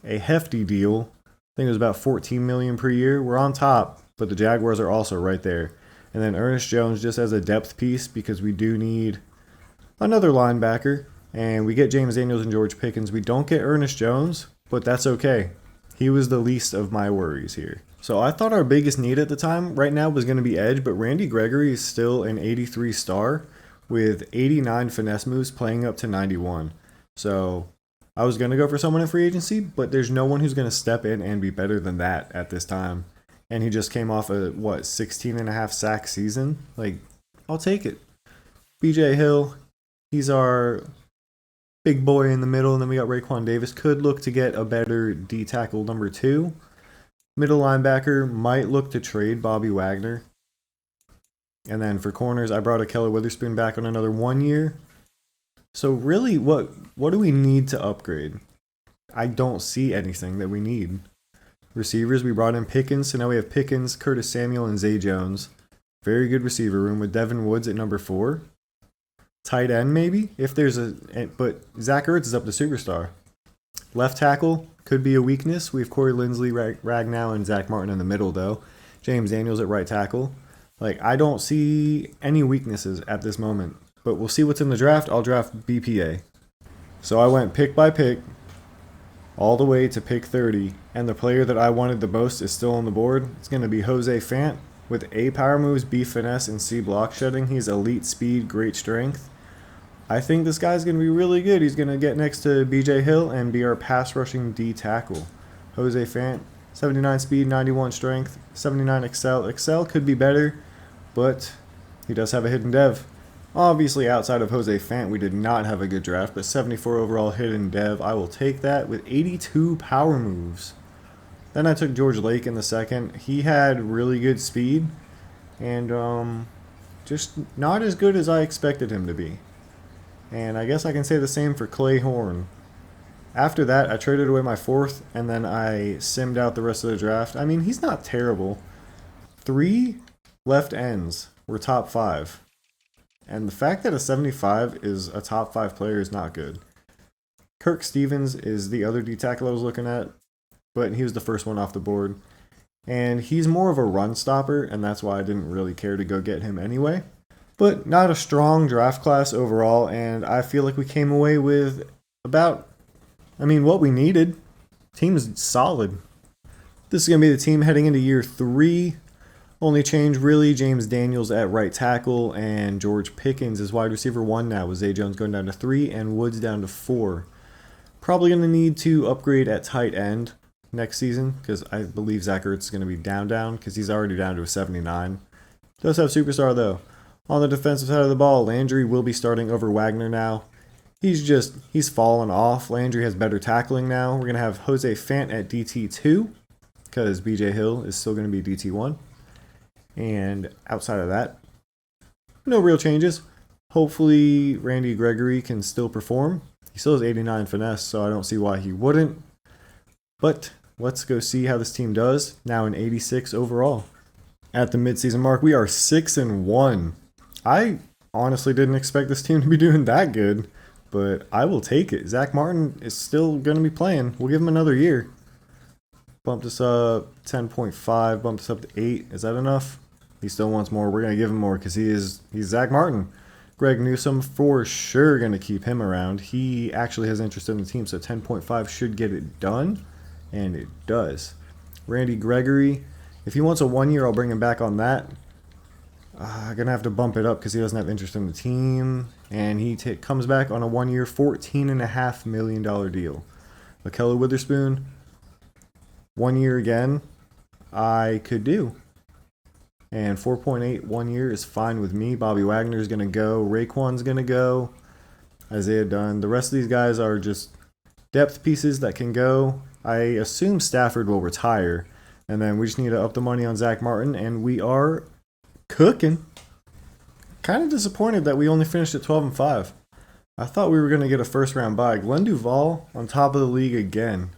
a hefty deal. I think it was about $14 million per year. We're on top, but the Jaguars are also right there. And then Ernest Jones just as a depth piece because we do need another linebacker. And we get James Daniels and George Pickens. We don't get Ernest Jones, but that's okay. He was the least of my worries here. So I thought our biggest need at the time right now was going to be edge, but Randy Gregory is still an 83 star with 89 finesse moves playing up to 91. So I was going to go for someone in free agency, but there's no one who's going to step in and be better than that at this time. And he just came off a, 16.5 sack season? Like, I'll take it. BJ Hill, he's our big boy in the middle, and then we got Raekwon Davis. Could look to get a better D tackle number 2. Middle linebacker, might look to trade Bobby Wagner. And then for corners, I brought Akello Witherspoon back on another 1 year. So really, what do we need to upgrade? I don't see anything that we need. Receivers, we brought in Pickens, so now we have Pickens, Curtis Samuel, and Zay Jones. Very good receiver room with Devin Woods at number 4. Tight end, maybe? If there's but Zach Ertz is up to superstar. Left tackle could be a weakness. We have Corey Linsley, Ragnow, and Zach Martin in the middle, though. James Daniels at right tackle. Like, I don't see any weaknesses at this moment. But we'll see what's in the draft. I'll draft BPA. So I went pick by pick all the way to pick 30. And the player that I wanted the most is still on the board. It's going to be Jose Fant with A power moves, B finesse, and C block shedding. He's elite speed, great strength. I think this guy's going to be really good. He's going to get next to BJ Hill and be our pass rushing D tackle. Jose Fant, 79 speed, 91 strength, 79 excel. Excel could be better, but he does have a hidden dev. Obviously, outside of Jose Fant, we did not have a good draft, but 74 overall hidden dev. I will take that with 82 power moves. Then I took George Lake in the second. He had really good speed and just not as good as I expected him to be. And I guess I can say the same for Clay Horn. After that, I traded away my 4th, and then I simmed out the rest of the draft. I mean, he's not terrible. 3 left ends were top 5. And the fact that a 75 is a top 5 player is not good. Kirk Stevens is the other D tackle I was looking at, but he was the first one off the board. And he's more of a run stopper, and that's why I didn't really care to go get him anyway. But not a strong draft class overall, and I feel like we came away with about, what we needed. Team's solid. This is going to be the team heading into year 3. Only change really, James Daniels at right tackle and George Pickens is wide receiver 1 now, with Zay Jones going down to 3 and Woods down to 4. Probably going to need to upgrade at tight end next season, because I believe Zach Ertz is going to be down because he's already down to a 79. Does have superstar though. On the defensive side of the ball, Landry will be starting over Wagner now. He's fallen off. Landry has better tackling now. We're going to have Jose Fant at DT2 because BJ Hill is still going to be DT1. And outside of that, no real changes. Hopefully Randy Gregory can still perform. He still has 89 finesse, so I don't see why he wouldn't. But let's go see how this team does. Now an 86 overall. At the midseason mark, we are 6-1. I honestly didn't expect this team to be doing that good, but I will take it. Zach Martin is still going to be playing. We'll give him another year. Bumped us up 10.5, bumped us up to 8. Is that enough? He still wants more. We're going to give him more because he's Zach Martin. Greg Newsome, for sure going to keep him around. He actually has interest in the team, so 10.5 should get it done, and it does. Randy Gregory, if he wants a 1 year, I'll bring him back on that. I'm going to have to bump it up because he doesn't have interest in the team, and he comes back on a 1 year, $14.5 million deal. Lakello Witherspoon, 1 year again, I could do. And 4.8 1 year is fine with me. Bobby Wagner is going to go. Raekwon's going to go. Isaiah Dunn. The rest of these guys are just depth pieces that can go. I assume Stafford will retire. And then we just need to up the money on Zach Martin. And we are cooking. Kind of disappointed that we only finished at 12-5. I thought we were going to get a first round bye. Glenn Duval on top of the league again.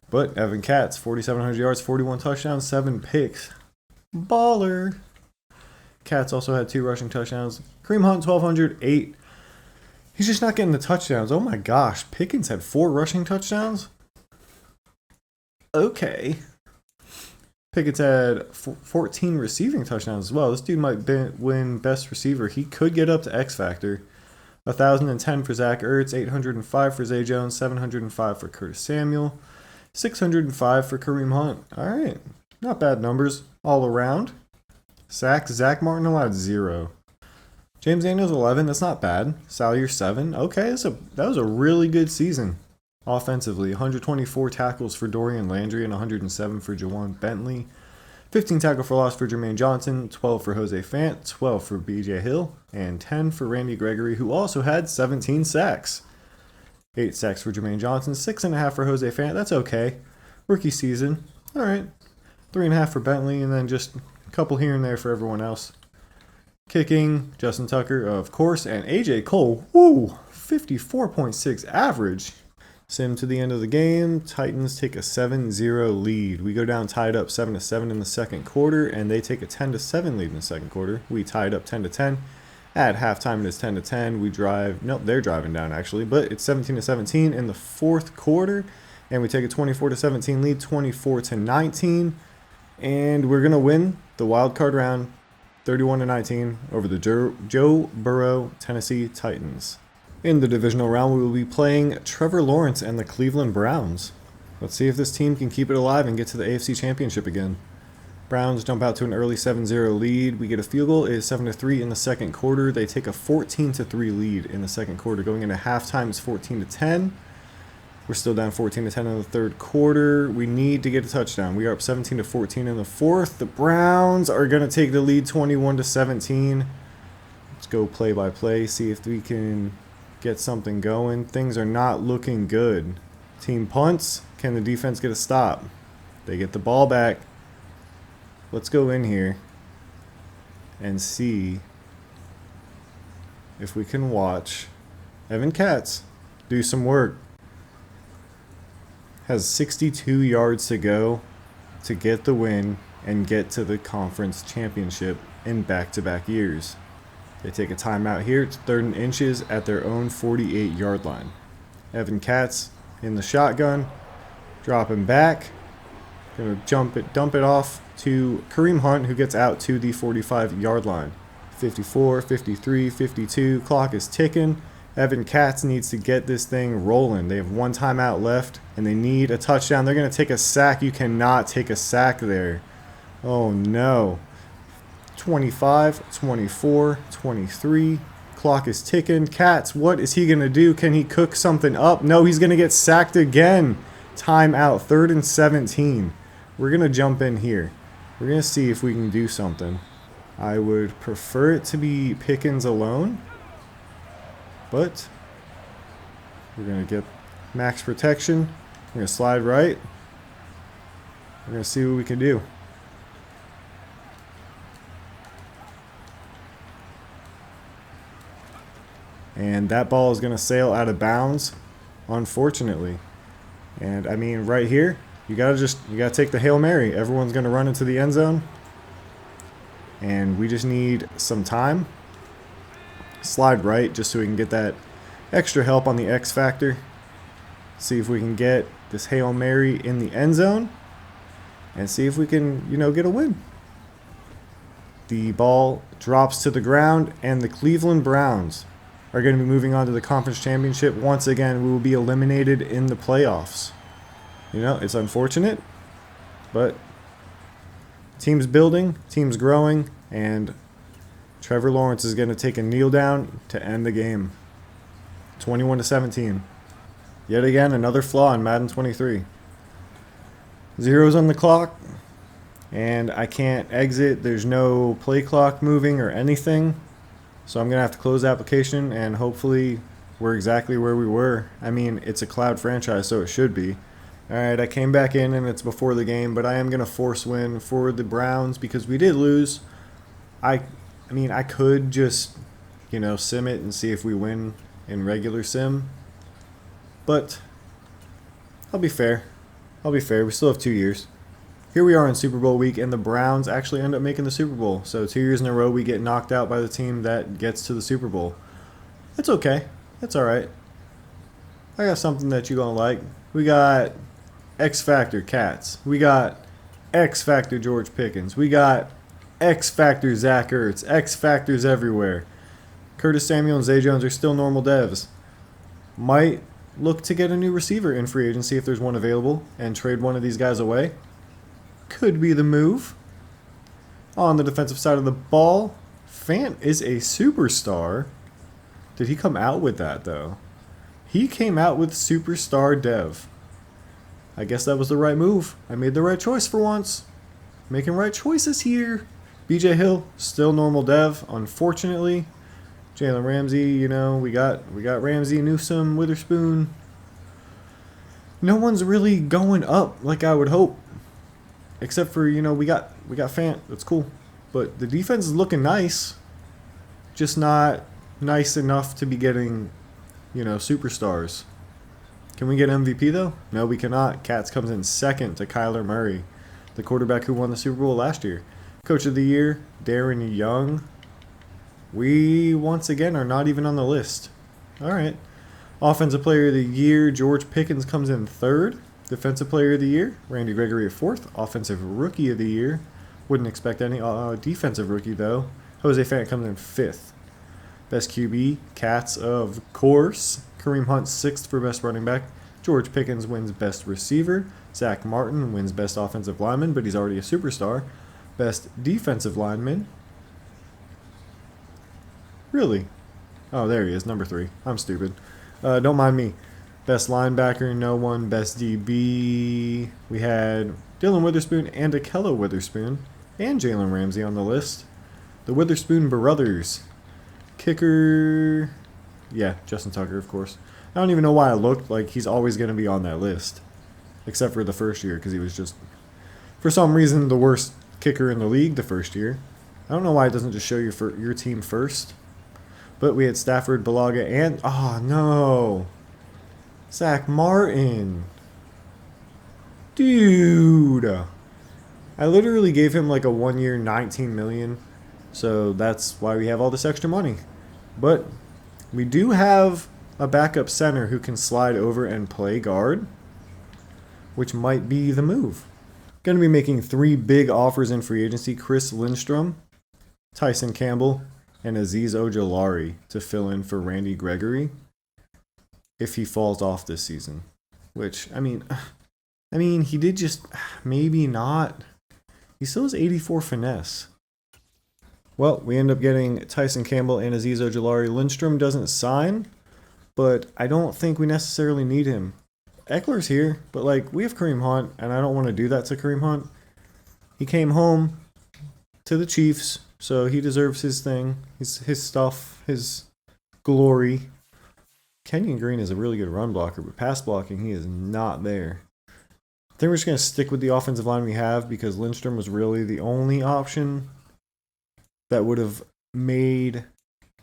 But Evan Katz, 4,700 yards, 41 touchdowns, 7 picks. Baller. Katz also had 2 rushing touchdowns. Kareem Hunt, 1,200, 8. He's just not getting the touchdowns. Oh my gosh. Pickens had 4 rushing touchdowns? Okay. Pickens had 14 receiving touchdowns as well. This dude might win best receiver. He could get up to X Factor. 1,010 for Zach Ertz, 805 for Zay Jones, 705 for Curtis Samuel, 605 for Kareem Hunt. All right. Not bad numbers all around. Sacks, Zach Martin allowed 0. James Daniels 11, that's not bad. Salyer 7. Okay, that was a really good season offensively. 124 tackles for Dorian Landry and 107 for Jawan Bentley. 15 tackle for loss for Jermaine Johnson, 12 for Jose Fant, 12 for BJ Hill, and 10 for Randy Gregory, who also had 17 sacks. 8 sacks for Jermaine Johnson, 6.5 for Jose Fant. That's okay. Rookie season. All right. 3.5 for Bentley, and then just a couple here and there for everyone else. Kicking, Justin Tucker, of course, and AJ Cole. Woo! 54.6 average. Sim to the end of the game. Titans take a 7-0 lead. We go down tied up 7-7 in the second quarter, and they take a 10-7 lead in the second quarter. We tied up 10-10. At halftime, it is 10-10. We drive. Nope, they're driving down actually, but it's 17-17 in the fourth quarter, and we take a 24-17 lead, 24-19. And we're going to win the wild card round 31-19 over the Joe Burrow Tennessee Titans. In the divisional round, we will be playing Trevor Lawrence and the Cleveland Browns. Let's see if this team can keep it alive and get to the AFC Championship again. Browns jump out to an early 7-0 lead. We get a field goal. It is 7-3 in the second quarter. They take a 14-3 lead in the second quarter. Going into halftime, it's 14-10. We're still down 14-10 in the third quarter. We need to get a touchdown. We are up 17-14 in the fourth. The Browns are going to take the lead 21-17. Let's go play by play, see if we can get something going. Things are not looking good. Team punts. Can the defense get a stop? They get the ball back. Let's go in here and see if we can watch Evan Katz do some work. Has 62 yards to go to get the win and get to the conference championship in back-to-back years. They take a timeout here. It's 3rd and inches at their own 48-yard line. Evan Katz in the shotgun, dropping back. Going to dump it off to Kareem Hunt, who gets out to the 45-yard line. 54, 53, 52. Clock is ticking. Evan Katz needs to get this thing rolling. They have one timeout left, and they need a touchdown. They're going to take a sack. You cannot take a sack there. Oh, no. 25, 24, 23. Clock is ticking. Katz, what is he going to do? Can he cook something up? No, he's going to get sacked again. Timeout, 3rd and 17. We're going to jump in here. We're going to see if we can do something. I would prefer it to be Pickens alone, but we're going to get max protection. We're going to slide right. We're going to see what we can do. And that ball is going to sail out of bounds, unfortunately. And I mean, right here, you gotta take the Hail Mary. Everyone's going to run into the end zone. And we just need some time. Slide right just so we can get that extra help on the X factor. See if we can get this Hail Mary in the end zone. And see if we can, get a win. The ball drops to the ground, and the Cleveland Browns are going to be moving on to the conference championship. Once again, we will be eliminated in the playoffs. It's unfortunate, but team's building, team's growing, and Trevor Lawrence is going to take a kneel down to end the game. 21-17. Yet again, another flaw in Madden 23. Zeros on the clock, and I can't exit. There's no play clock moving or anything. So I'm going to have to close the application, and hopefully we're exactly where we were. I mean, it's a cloud franchise, so it should be. Alright, I came back in, and it's before the game, but I am going to force win for the Browns because we did lose. I mean, I could just, sim it and see if we win in regular sim. But I'll be fair. We still have 2 years. Here we are in Super Bowl week, and the Browns actually end up making the Super Bowl. So 2 years in a row, we get knocked out by the team that gets to the Super Bowl. It's okay. It's alright. I got something that you're going to like. We got X Factor Katz. We got X Factor George Pickens. We got X Factor Zach Ertz. X Factors everywhere. Curtis Samuel and Zay Jones are still normal devs. Might look to get a new receiver in free agency if there's one available and trade one of these guys away. Could be the move. On the defensive side of the ball, Fant is a superstar. Did he come out with that, though? He came out with superstar dev. I guess that was the right move. I made the right choice for once. Making right choices here. BJ Hill, still normal dev, unfortunately. Jalen Ramsey, we got Ramsey, Newsome, Witherspoon. No one's really going up like I would hope. Except for, we got Fant. That's cool. But the defense is looking nice. Just not nice enough to be getting, superstars. Can we get MVP, though? No, we cannot. Katz comes in second to Kyler Murray, the quarterback who won the Super Bowl last year. Coach of the Year, Darren Young. We, once again, are not even on the list. All right. Offensive Player of the Year, George Pickens comes in third. Defensive Player of the Year, Randy Gregory at fourth. Offensive Rookie of the Year, wouldn't expect any. Defensive Rookie, though, Jose Fant comes in fifth. Best QB, Katz, of course. Kareem Hunt, sixth for Best Running Back. George Pickens wins Best Receiver. Zach Martin wins Best Offensive Lineman, but he's already a superstar. Best Defensive Lineman. Really? Oh, there he is, number 3. I'm stupid. Don't mind me. Best linebacker, no one. Best DB, we had Dylan Witherspoon and Akello Witherspoon and Jalen Ramsey on the list. The Witherspoon brothers. Kicker, yeah, Justin Tucker, of course. I don't even know why I looked like he's always going to be on that list. Except for the first year, because he was just, for some reason, the worst kicker in the league the first year. I don't know why it doesn't just show your team first. But we had Stafford, Balaga, and, oh no, Zach Martin. Dude. I literally gave him like a 1 year, $19 million. So that's why we have all this extra money. But we do have a backup center who can slide over and play guard, which might be the move. Going to be making 3 big offers in free agency. Chris Lindstrom, Tyson Campbell, and Azeez Ojulari to fill in for Randy Gregory. if he falls off this season. Which, I mean, he did just, maybe not. He still has 84 finesse. Well, we end up getting Tyson Campbell and Azeez Ojulari. Lindstrom doesn't sign, but I don't think we necessarily need him. Eckler's here, but like, we have Kareem Hunt, and I don't want to do that to Kareem Hunt. He came home to the Chiefs, so he deserves his thing, his stuff, his glory. Kenyon Green is a really good run blocker, but pass blocking, he is not there. I think we're just going to stick with the offensive line we have because Lindstrom was really the only option that would have made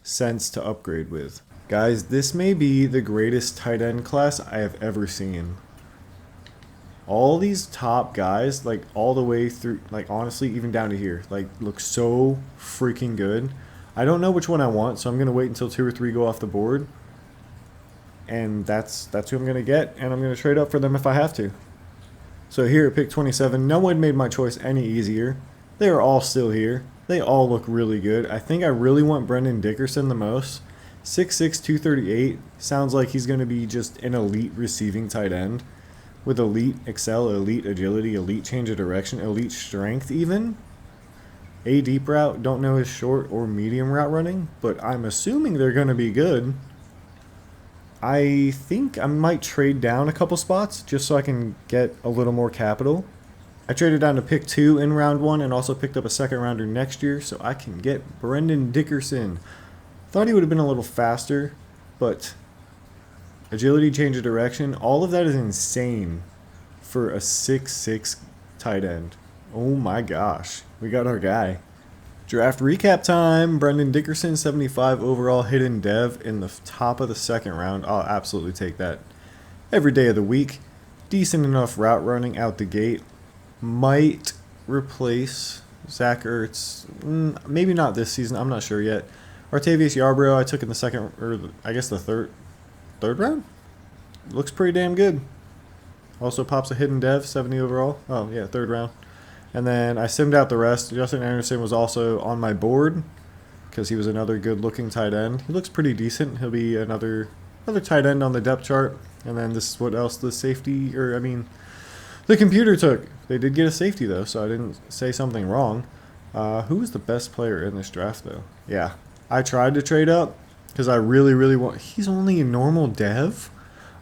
sense to upgrade with. Guys, this may be the greatest tight end class I have ever seen. All these top guys, like all the way through, like honestly, even down to here, like look so freaking good. I don't know which one I want, so I'm going to wait until 2 or 3 go off the board. And that's who I'm going to get, and I'm going to trade up for them if I have to. So here at pick 27, no one made my choice any easier. They are all still here. They all look really good. I think I really want Brendan Dickerson the most. 6'6", 238. Sounds like he's going to be just an elite receiving tight end. With elite excel, elite agility, elite change of direction, elite strength even. A deep route, don't know his short or medium route running, but I'm assuming they're going to be good. I think I might trade down a couple spots just so I can get a little more capital. I traded down to pick 2 in round 1 and also picked up a second rounder next year so I can get Brendan Dickerson. Thought he would have been a little faster, but agility, change of direction, all of that is insane for a 6'6" tight end. Oh my gosh, we got our guy. Draft recap time. Brendan Dickerson, 75 overall hidden dev in the top of the second round. I'll absolutely take that every day of the week. Decent enough route running out the gate. Might replace Zach Ertz. Maybe not this season. I'm not sure yet. Artavius Yarbrough I took in the second, or I guess the third round. Looks pretty damn good. Also pops a hidden dev, 70 overall. Oh yeah, third round. And then I simmed out the rest. Justin Anderson was also on my board because he was another good-looking tight end. He looks pretty decent. He'll be another tight end on the depth chart. And then this is what else the safety, the computer took. They did get a safety, though, so I didn't say something wrong. Who was the best player in this draft, though? Yeah, I tried to trade up because I really, really want... He's only a normal dev?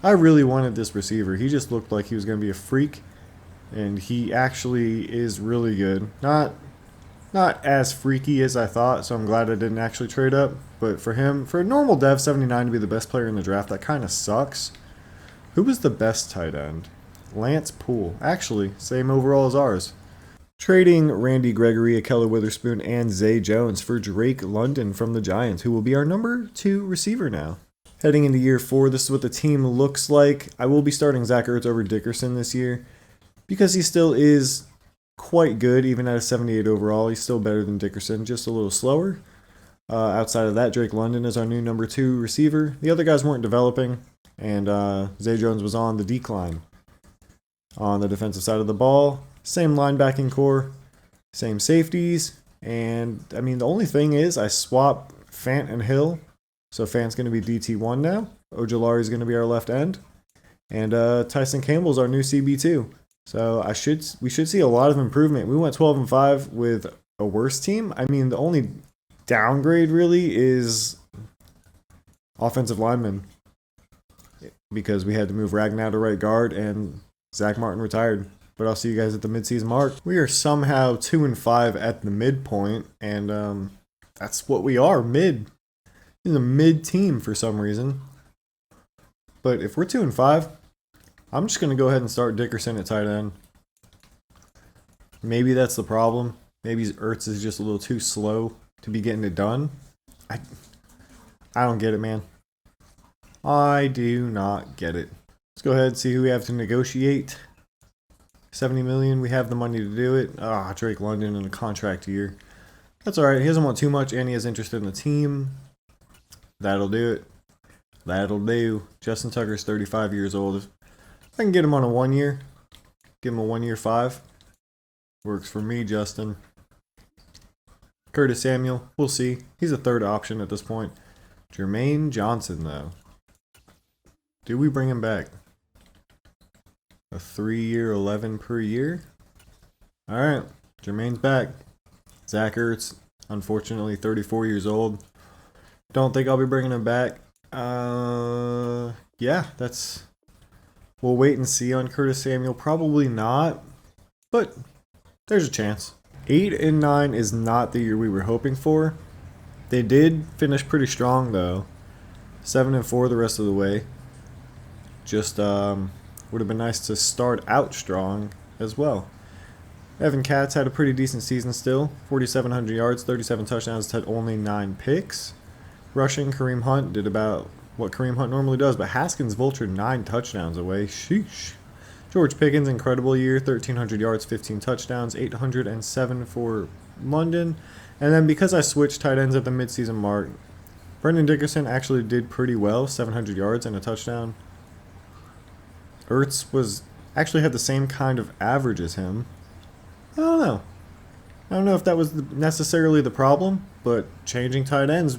I really wanted this receiver. He just looked like he was going to be a freak. And he actually is really good. Not as freaky as I thought, so I'm glad I didn't actually trade up. But for him, for a normal dev 79 to be the best player in the draft, that kind of sucks. Who was the best tight end? Lance Poole. Actually, same overall as ours. Trading Randy Gregory, Akella Witherspoon, and Zay Jones for Drake London from the Giants, who will be our number 2 receiver now. Heading into year 4, this is what the team looks like. I will be starting Zach Ertz over Dickerson this year, because he still is quite good, even at a 78 overall. He's still better than Dickerson, just a little slower. Outside of that, Drake London is our new number 2 receiver. The other guys weren't developing, and Zay Jones was on the decline. On the defensive side of the ball, same linebacking core, same safeties, and I mean, the only thing is I swap Fant and Hill, so Fant's going to be DT1 now. Ojulari is going to be our left end, and Tyson Campbell's our new CB2. So we should see a lot of improvement. We went 12-5 with a worse team. I mean, the only downgrade really is offensive lineman, because we had to move Ragnow to right guard and Zach Martin retired. But I'll see you guys at the midseason mark. We are somehow 2-5 at the midpoint, and that's what we are, mid. In a mid team for some reason. But if we're 2-5, I'm just going to go ahead and start Dickerson at tight end. Maybe that's the problem. Maybe Ertz is just a little too slow to be getting it done. I don't get it, man. I do not get it. Let's go ahead and see who we have to negotiate. 70 million, we have the money to do it. Drake London in a contract year. That's alright, he doesn't want too much and he is interested in the team. That'll do it. That'll do. Justin Tucker's 35 years old. If I can get him on a 1 year, give him a 1 year 5. Works for me, Justin. Curtis Samuel, we'll see. He's a third option at this point. Jermaine Johnson, though. Do we bring him back? A 3-year, 11 per year? Alright, Jermaine's back. Zach Ertz, unfortunately 34 years old. Don't think I'll be bringing him back. Yeah, that's... We'll wait and see on Curtis Samuel. Probably not, but there's a chance. 8-9 is not the year we were hoping for. They did finish pretty strong though. 7-4 the rest of the way. Just would have been nice to start out strong as well. Evan Katz had a pretty decent season still. 4,700 yards, 37 touchdowns, had only 9 picks. Rushing, Kareem Hunt did about what Kareem Hunt normally does, but Haskins vultured 9 touchdowns away. Sheesh. George Pickens, incredible year, 1,300 yards, 15 touchdowns, 807 for London. And then because I switched tight ends at the midseason mark, Brendan Dickerson actually did pretty well, 700 yards and a touchdown. Ertz actually had the same kind of average as him. I don't know. I don't know if that was necessarily the problem, but changing tight ends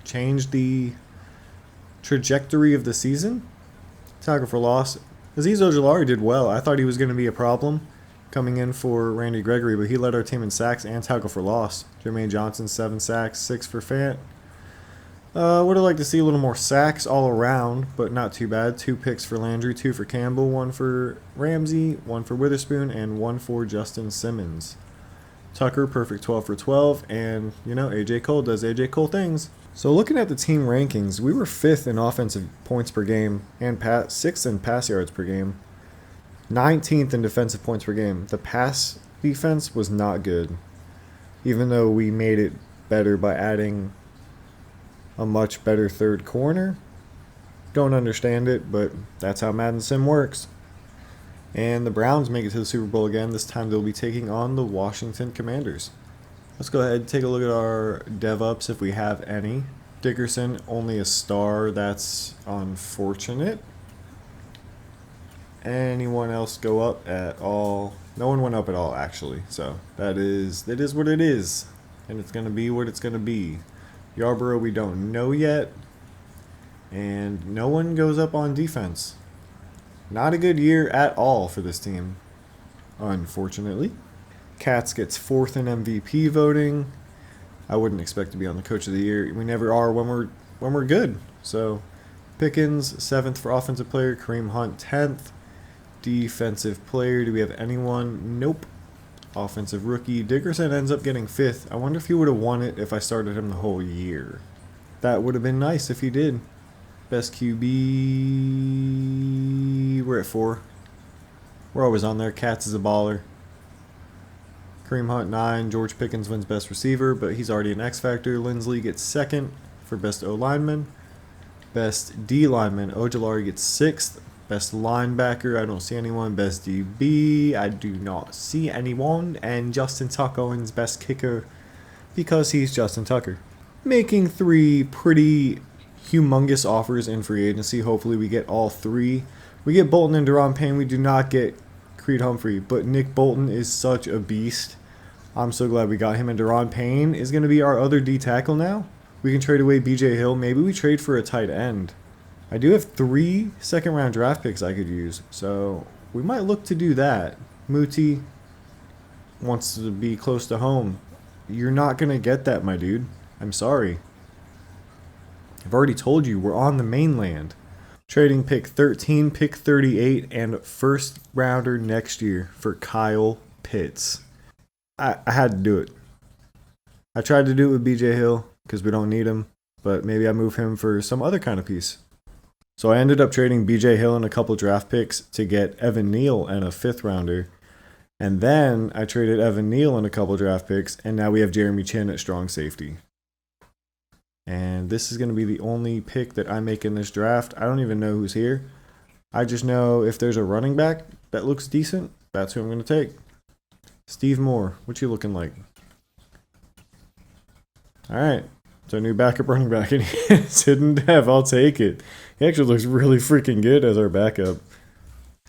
changed the trajectory of the season. Tackle for loss. Azeez Ojulari did well. I thought he was going to be a problem coming in for Randy Gregory, but he led our team in sacks and tackle for loss. Jermaine Johnson, 7 sacks, 6 for Fant. Would have liked to see a little more sacks all around, but not too bad. 2 picks for Landry, 2 for Campbell, 1 for Ramsey, 1 for Witherspoon, and 1 for Justin Simmons. Tucker, perfect 12 for 12, and, AJ Cole does AJ Cole things. So looking at the team rankings, we were 5th in offensive points per game and 6th in pass yards per game. 19th in defensive points per game. The pass defense was not good, even though we made it better by adding a much better third corner. Don't understand it, but that's how Madden Sim works. And the Browns make it to the Super Bowl again. This time they'll be taking on the Washington Commanders. Let's go ahead and take a look at our dev-ups if we have any. Dickerson, only a star. That's unfortunate. Anyone else go up at all? No one went up at all, actually. So it is what it is. And it's going to be what it's going to be. Yarborough we don't know yet. And no one goes up on defense. Not a good year at all for this team, unfortunately. Katz gets 4th in MVP voting. I wouldn't expect to be on the coach of the year. We never are when we're good. So Pickens, 7th for offensive player. Kareem Hunt, 10th. Defensive player, do we have anyone? Nope. Offensive rookie. Dickerson ends up getting 5th. I wonder if he would have won it if I started him the whole year. That would have been nice if he did. Best QB, we're at 4. We're always on there. Katz is a baller. Kareem Hunt, 9. George Pickens wins best receiver, but he's already an X Factor. Lindsley gets 2nd for best O lineman. Best D lineman, Ojulari gets 6th. Best linebacker, I don't see anyone. Best DB, I do not see anyone. And Justin Tucker wins best kicker because he's Justin Tucker. Making 3 pretty humongous offers in free agency. Hopefully we get all 3. We get Bolton and Deron Payne. We do not get Creed Humphrey, but Nick Bolton is such a beast. I'm so glad we got him, and Deron Payne is going to be our other D tackle now. We can trade away BJ Hill. Maybe we trade for a tight end. I do have 3 second-round draft picks I could use, so we might look to do that. Muti wants to be close to home. You're not going to get that, my dude. I'm sorry. I've already told you, we're on the mainland. Trading pick 13, pick 38, and first rounder next year for Kyle Pitts. I had to do it. I tried to do it with BJ Hill because we don't need him, but maybe I move him for some other kind of piece. So I ended up trading BJ Hill and a couple draft picks to get Evan Neal and a 5th rounder. And then I traded Evan Neal and a couple draft picks, and now we have Jeremy Chin at strong safety. And this is going to be the only pick that I make in this draft. I don't even know who's here. I just know if there's a running back that looks decent, that's who I'm going to take. Steve Moore, what you looking like? All right. It's our new backup running back, and it's hidden dev. I'll take it. He actually looks really freaking good as our backup.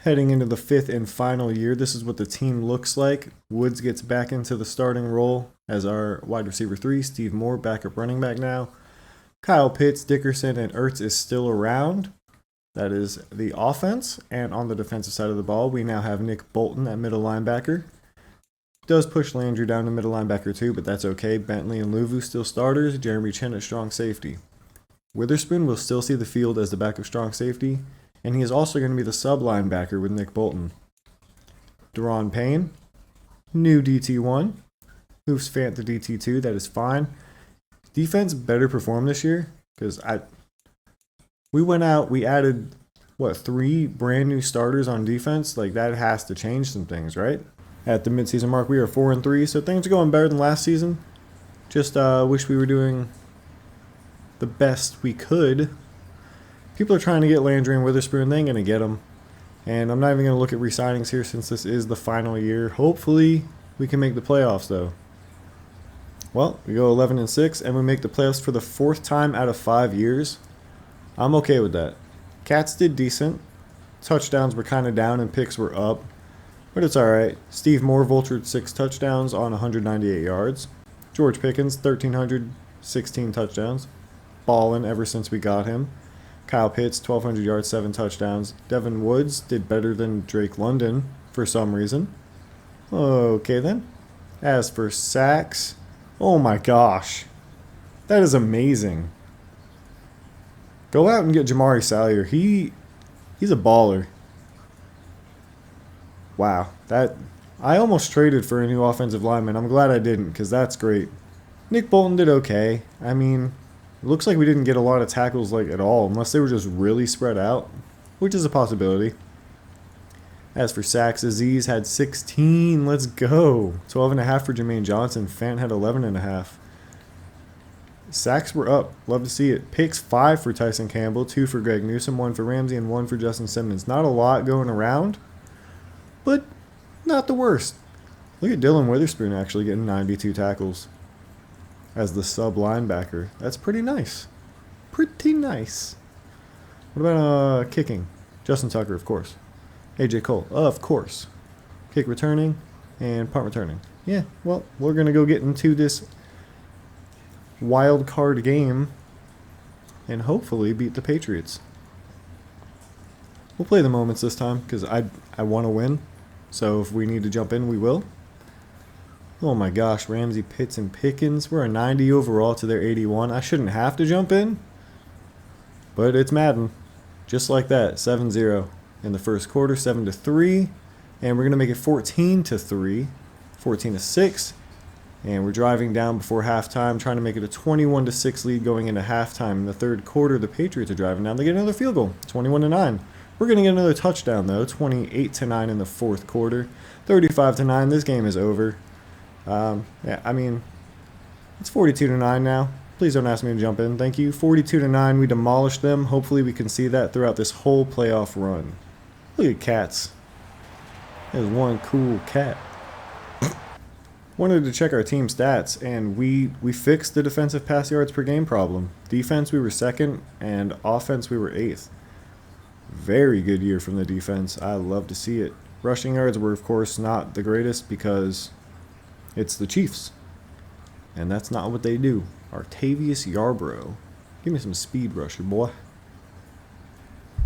Heading into the 5th and final year, this is what the team looks like. Woods gets back into the starting role as our wide receiver 3. Steve Moore, backup running back now. Kyle Pitts, Dickerson, and Ertz is still around. That is the offense. And on the defensive side of the ball, we now have Nick Bolton at middle linebacker. Does push Landry down to middle linebacker too, but that's okay. Bentley and Luvu still starters. Jeremy Chen at strong safety. Witherspoon will still see the field as the backup strong safety, and he is also going to be the sub linebacker with Nick Bolton. Deron Payne, new DT1. Moves Fant to DT2, that is fine. Defense better perform this year, because we went out, we added, 3 brand new starters on defense? Like, that has to change some things, right? At the midseason mark, we are 4-3, so things are going better than last season. Just wish we were doing the best we could. People are trying to get Landry and Witherspoon. They ain't going to get them. And I'm not even going to look at re-signings here since this is the final year. Hopefully, we can make the playoffs, though. Well, we go 11-6, and we make the playoffs for the 4th time out of 5 years. I'm okay with that. Cats did decent. Touchdowns were kind of down, and picks were up. But it's alright. Steve Moore vultured 6 touchdowns on 198 yards. George Pickens, 1,316 touchdowns. Ballin' ever since we got him. Kyle Pitts, 1,200 yards, 7 touchdowns. Devin Woods did better than Drake London for some reason. Okay then. As for sacks, oh my gosh. That is amazing. Go out and get Jamari Salyer. He's a baller. Wow, I almost traded for a new offensive lineman. I'm glad I didn't, because that's great. Nick Bolton did okay. I mean, it looks like we didn't get a lot of tackles at all, unless they were just really spread out, which is a possibility. As for sacks, Aziz had 16. Let's go. 12.5 for Jermaine Johnson. Fant had 11.5. Sacks were up. Love to see it. Picks 5 for Tyson Campbell, 2 for Greg Newsome, 1 for Ramsey, and 1 for Justin Simmons. Not a lot going around, but not the worst. Look at Dylan Witherspoon actually getting 92 tackles as the sub linebacker. That's pretty nice. Pretty nice. What about kicking? Justin Tucker, of course. AJ Cole, of course. Kick returning and punt returning. Yeah, well, we're going to go get into this wild card game and hopefully beat the Patriots. We'll play the moments this time because I want to win. So if we need to jump in, we will. Oh my gosh, Ramsey, Pitts, and Pickens. We're a 90 overall to their 81. I shouldn't have to jump in, but it's Madden. Just like that, 7-0 in the first quarter, 7-3. And we're going to make it 14-3, 14-6. And we're driving down before halftime, trying to make it a 21-6 lead going into halftime. In the third quarter, the Patriots are driving down. They get another field goal, 21-9. We're going to get another touchdown, though, 28-9 in the fourth quarter. 35-9, this game is over. Yeah, I mean, it's 42-9 now. Please don't ask me to jump in. Thank you. 42-9, we demolished them. Hopefully we can see that throughout this whole playoff run. Look at cats. There's one cool cat. Wanted to check our team stats, and we fixed the defensive pass yards per game problem. Defense, we were 2nd, and offense, we were 8th. Very good year from the defense. I love to see it. Rushing yards were, of course, not the greatest because it's the Chiefs. And that's not what they do. Artavius Yarbrough. Give me some speed rusher, boy.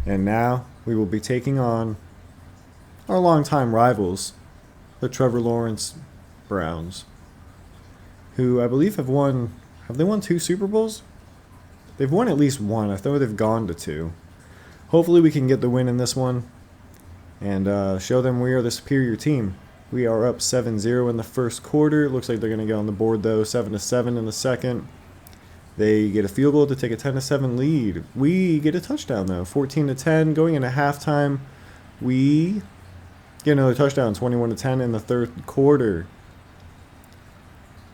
And now we will be taking on our longtime rivals, the Trevor Lawrence Browns, who I believe have they won 2 Super Bowls? They've won at least 1. I thought they've gone to 2. Hopefully we can get the win in this one and show them we are the superior team. We are up 7-0 in the first quarter. Looks like they're going to get on the board, though, 7-7 in the second. They get a field goal to take a 10-7 lead. We get a touchdown, though, 14-10. Going into halftime, we get another touchdown, 21-10 in the third quarter.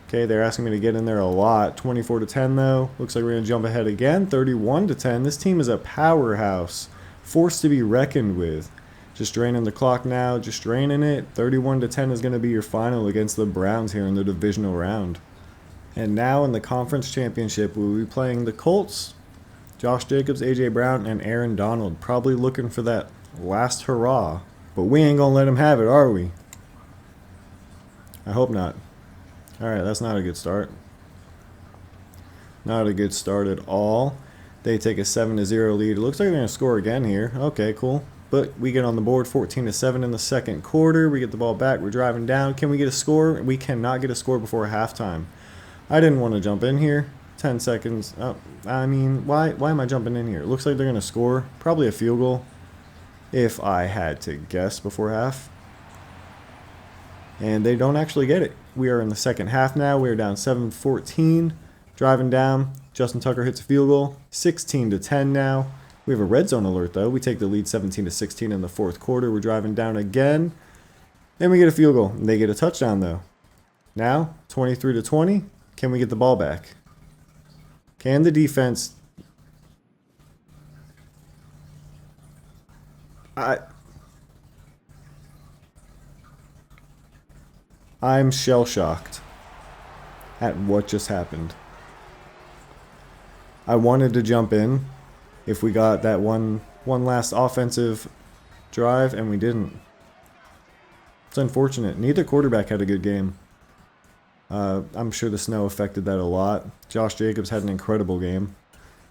Okay, they're asking me to get in there a lot. 24-10, though. Looks like we're going to jump ahead again. 31-10. This team is a powerhouse. Force to be reckoned with. Just draining the clock now. Just draining it. 31-10 is going to be your final against the Browns here in the divisional round. And now in the conference championship, we'll be playing the Colts. Josh Jacobs, A.J. Brown, and Aaron Donald. Probably looking for that last hurrah. But we ain't going to let them have it, are we? I hope not. Alright, that's not a good start. Not a good start at all. They take a 7-0 lead. It looks like they're going to score again here. Okay, cool. But we get on the board 14-7 in the second quarter. We get the ball back. We're driving down. Can we get a score? We cannot get a score before halftime. I didn't want to jump in here. 10 seconds. Oh, I mean, why am I jumping in here? It looks like they're going to score. Probably a field goal if I had to guess before half. And they don't actually get it. We are in the second half now. We are down 7-14. Driving down. Justin Tucker hits a field goal. 16-10 now. We have a red zone alert though. We take the lead 17-16 in the fourth quarter. We're driving down again. And we get a field goal. And they get a touchdown though. Now, 23-20. Can we get the ball back? Can the defense... I'm shell-shocked at what just happened. I wanted to jump in if we got that one last offensive drive, and we didn't. It's unfortunate. Neither quarterback had a good game. I'm sure the snow affected that a lot. Josh Jacobs had an incredible game.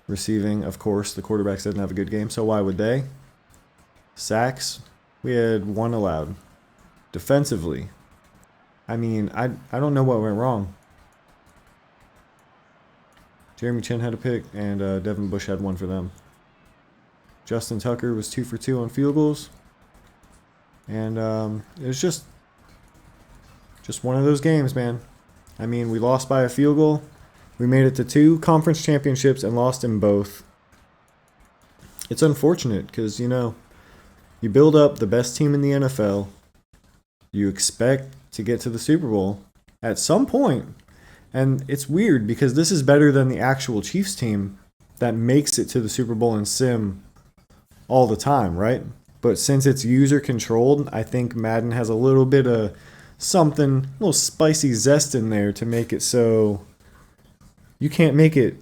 Receiving, of course, the quarterbacks didn't have a good game, so why would they? Sacks, we had one allowed. Defensively, I mean, I don't know what went wrong. Jeremy Chin had a pick, and Devin Bush had one for them. Justin Tucker was 2 for 2 on field goals. And it was just one of those games, man. I mean, we lost by a field goal. We made it to 2 conference championships and lost in both. It's unfortunate because, you know, you build up the best team in the NFL. You expect to get to the Super Bowl at some point. And it's weird because this is better than the actual Chiefs team that makes it to the Super Bowl in sim all the time, right? But since it's user controlled, I think Madden has a little bit of something, a little spicy zest in there to make it so you can't make it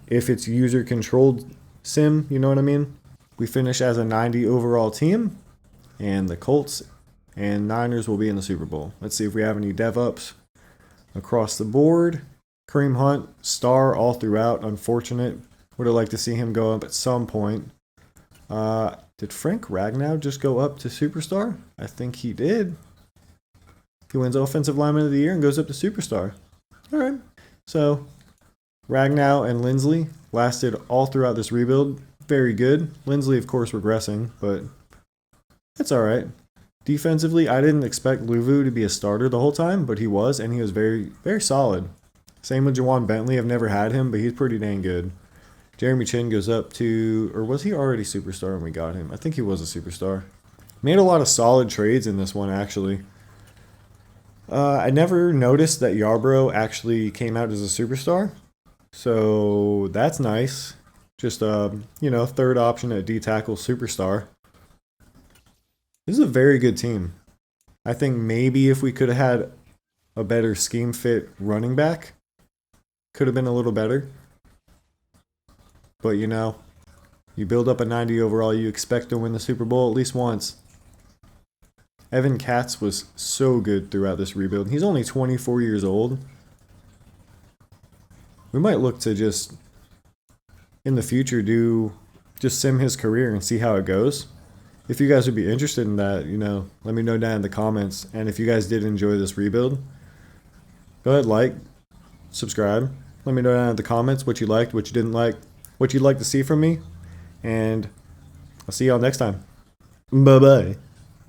if it's user controlled sim, you know what I mean? We finish as a 90 overall team, and the Colts and Niners will be in the Super Bowl. Let's see if we have any dev ups across the board. Kareem Hunt, star all throughout. Unfortunate. Would have liked to see him go up at some point. Did Frank Ragnow just go up to superstar? I think he did. He wins Offensive Lineman of the Year and goes up to superstar. All right. So Ragnow and Lindsley lasted all throughout this rebuild. Very good. Lindsley, of course, regressing, but it's all right. Defensively, I didn't expect Luvu to be a starter the whole time, but he was, and he was very, very solid. Same with Jawan Bentley. I've never had him, but he's pretty dang good. Jeremy Chin goes up to, or was he already superstar when we got him? I think he was a superstar. Made a lot of solid trades in this one, actually. I never noticed that Yarbrough actually came out as a superstar, so that's nice. Just you know, third option at D-tackle superstar. This is a very good team. I think maybe if we could have had a better scheme fit running back, could have been a little better. But you know, you build up a 90 overall, you expect to win the Super Bowl at least once. Evan Katz was so good throughout this rebuild. He's only 24 years old. We might look to just, in the future, just sim his career and see how it goes. If you guys would be interested in that, you know, let me know down in the comments. And if you guys did enjoy this rebuild, go ahead, like, subscribe. Let me know down in the comments what you liked, what you didn't like, what you'd like to see from me. And I'll see y'all next time. Bye-bye.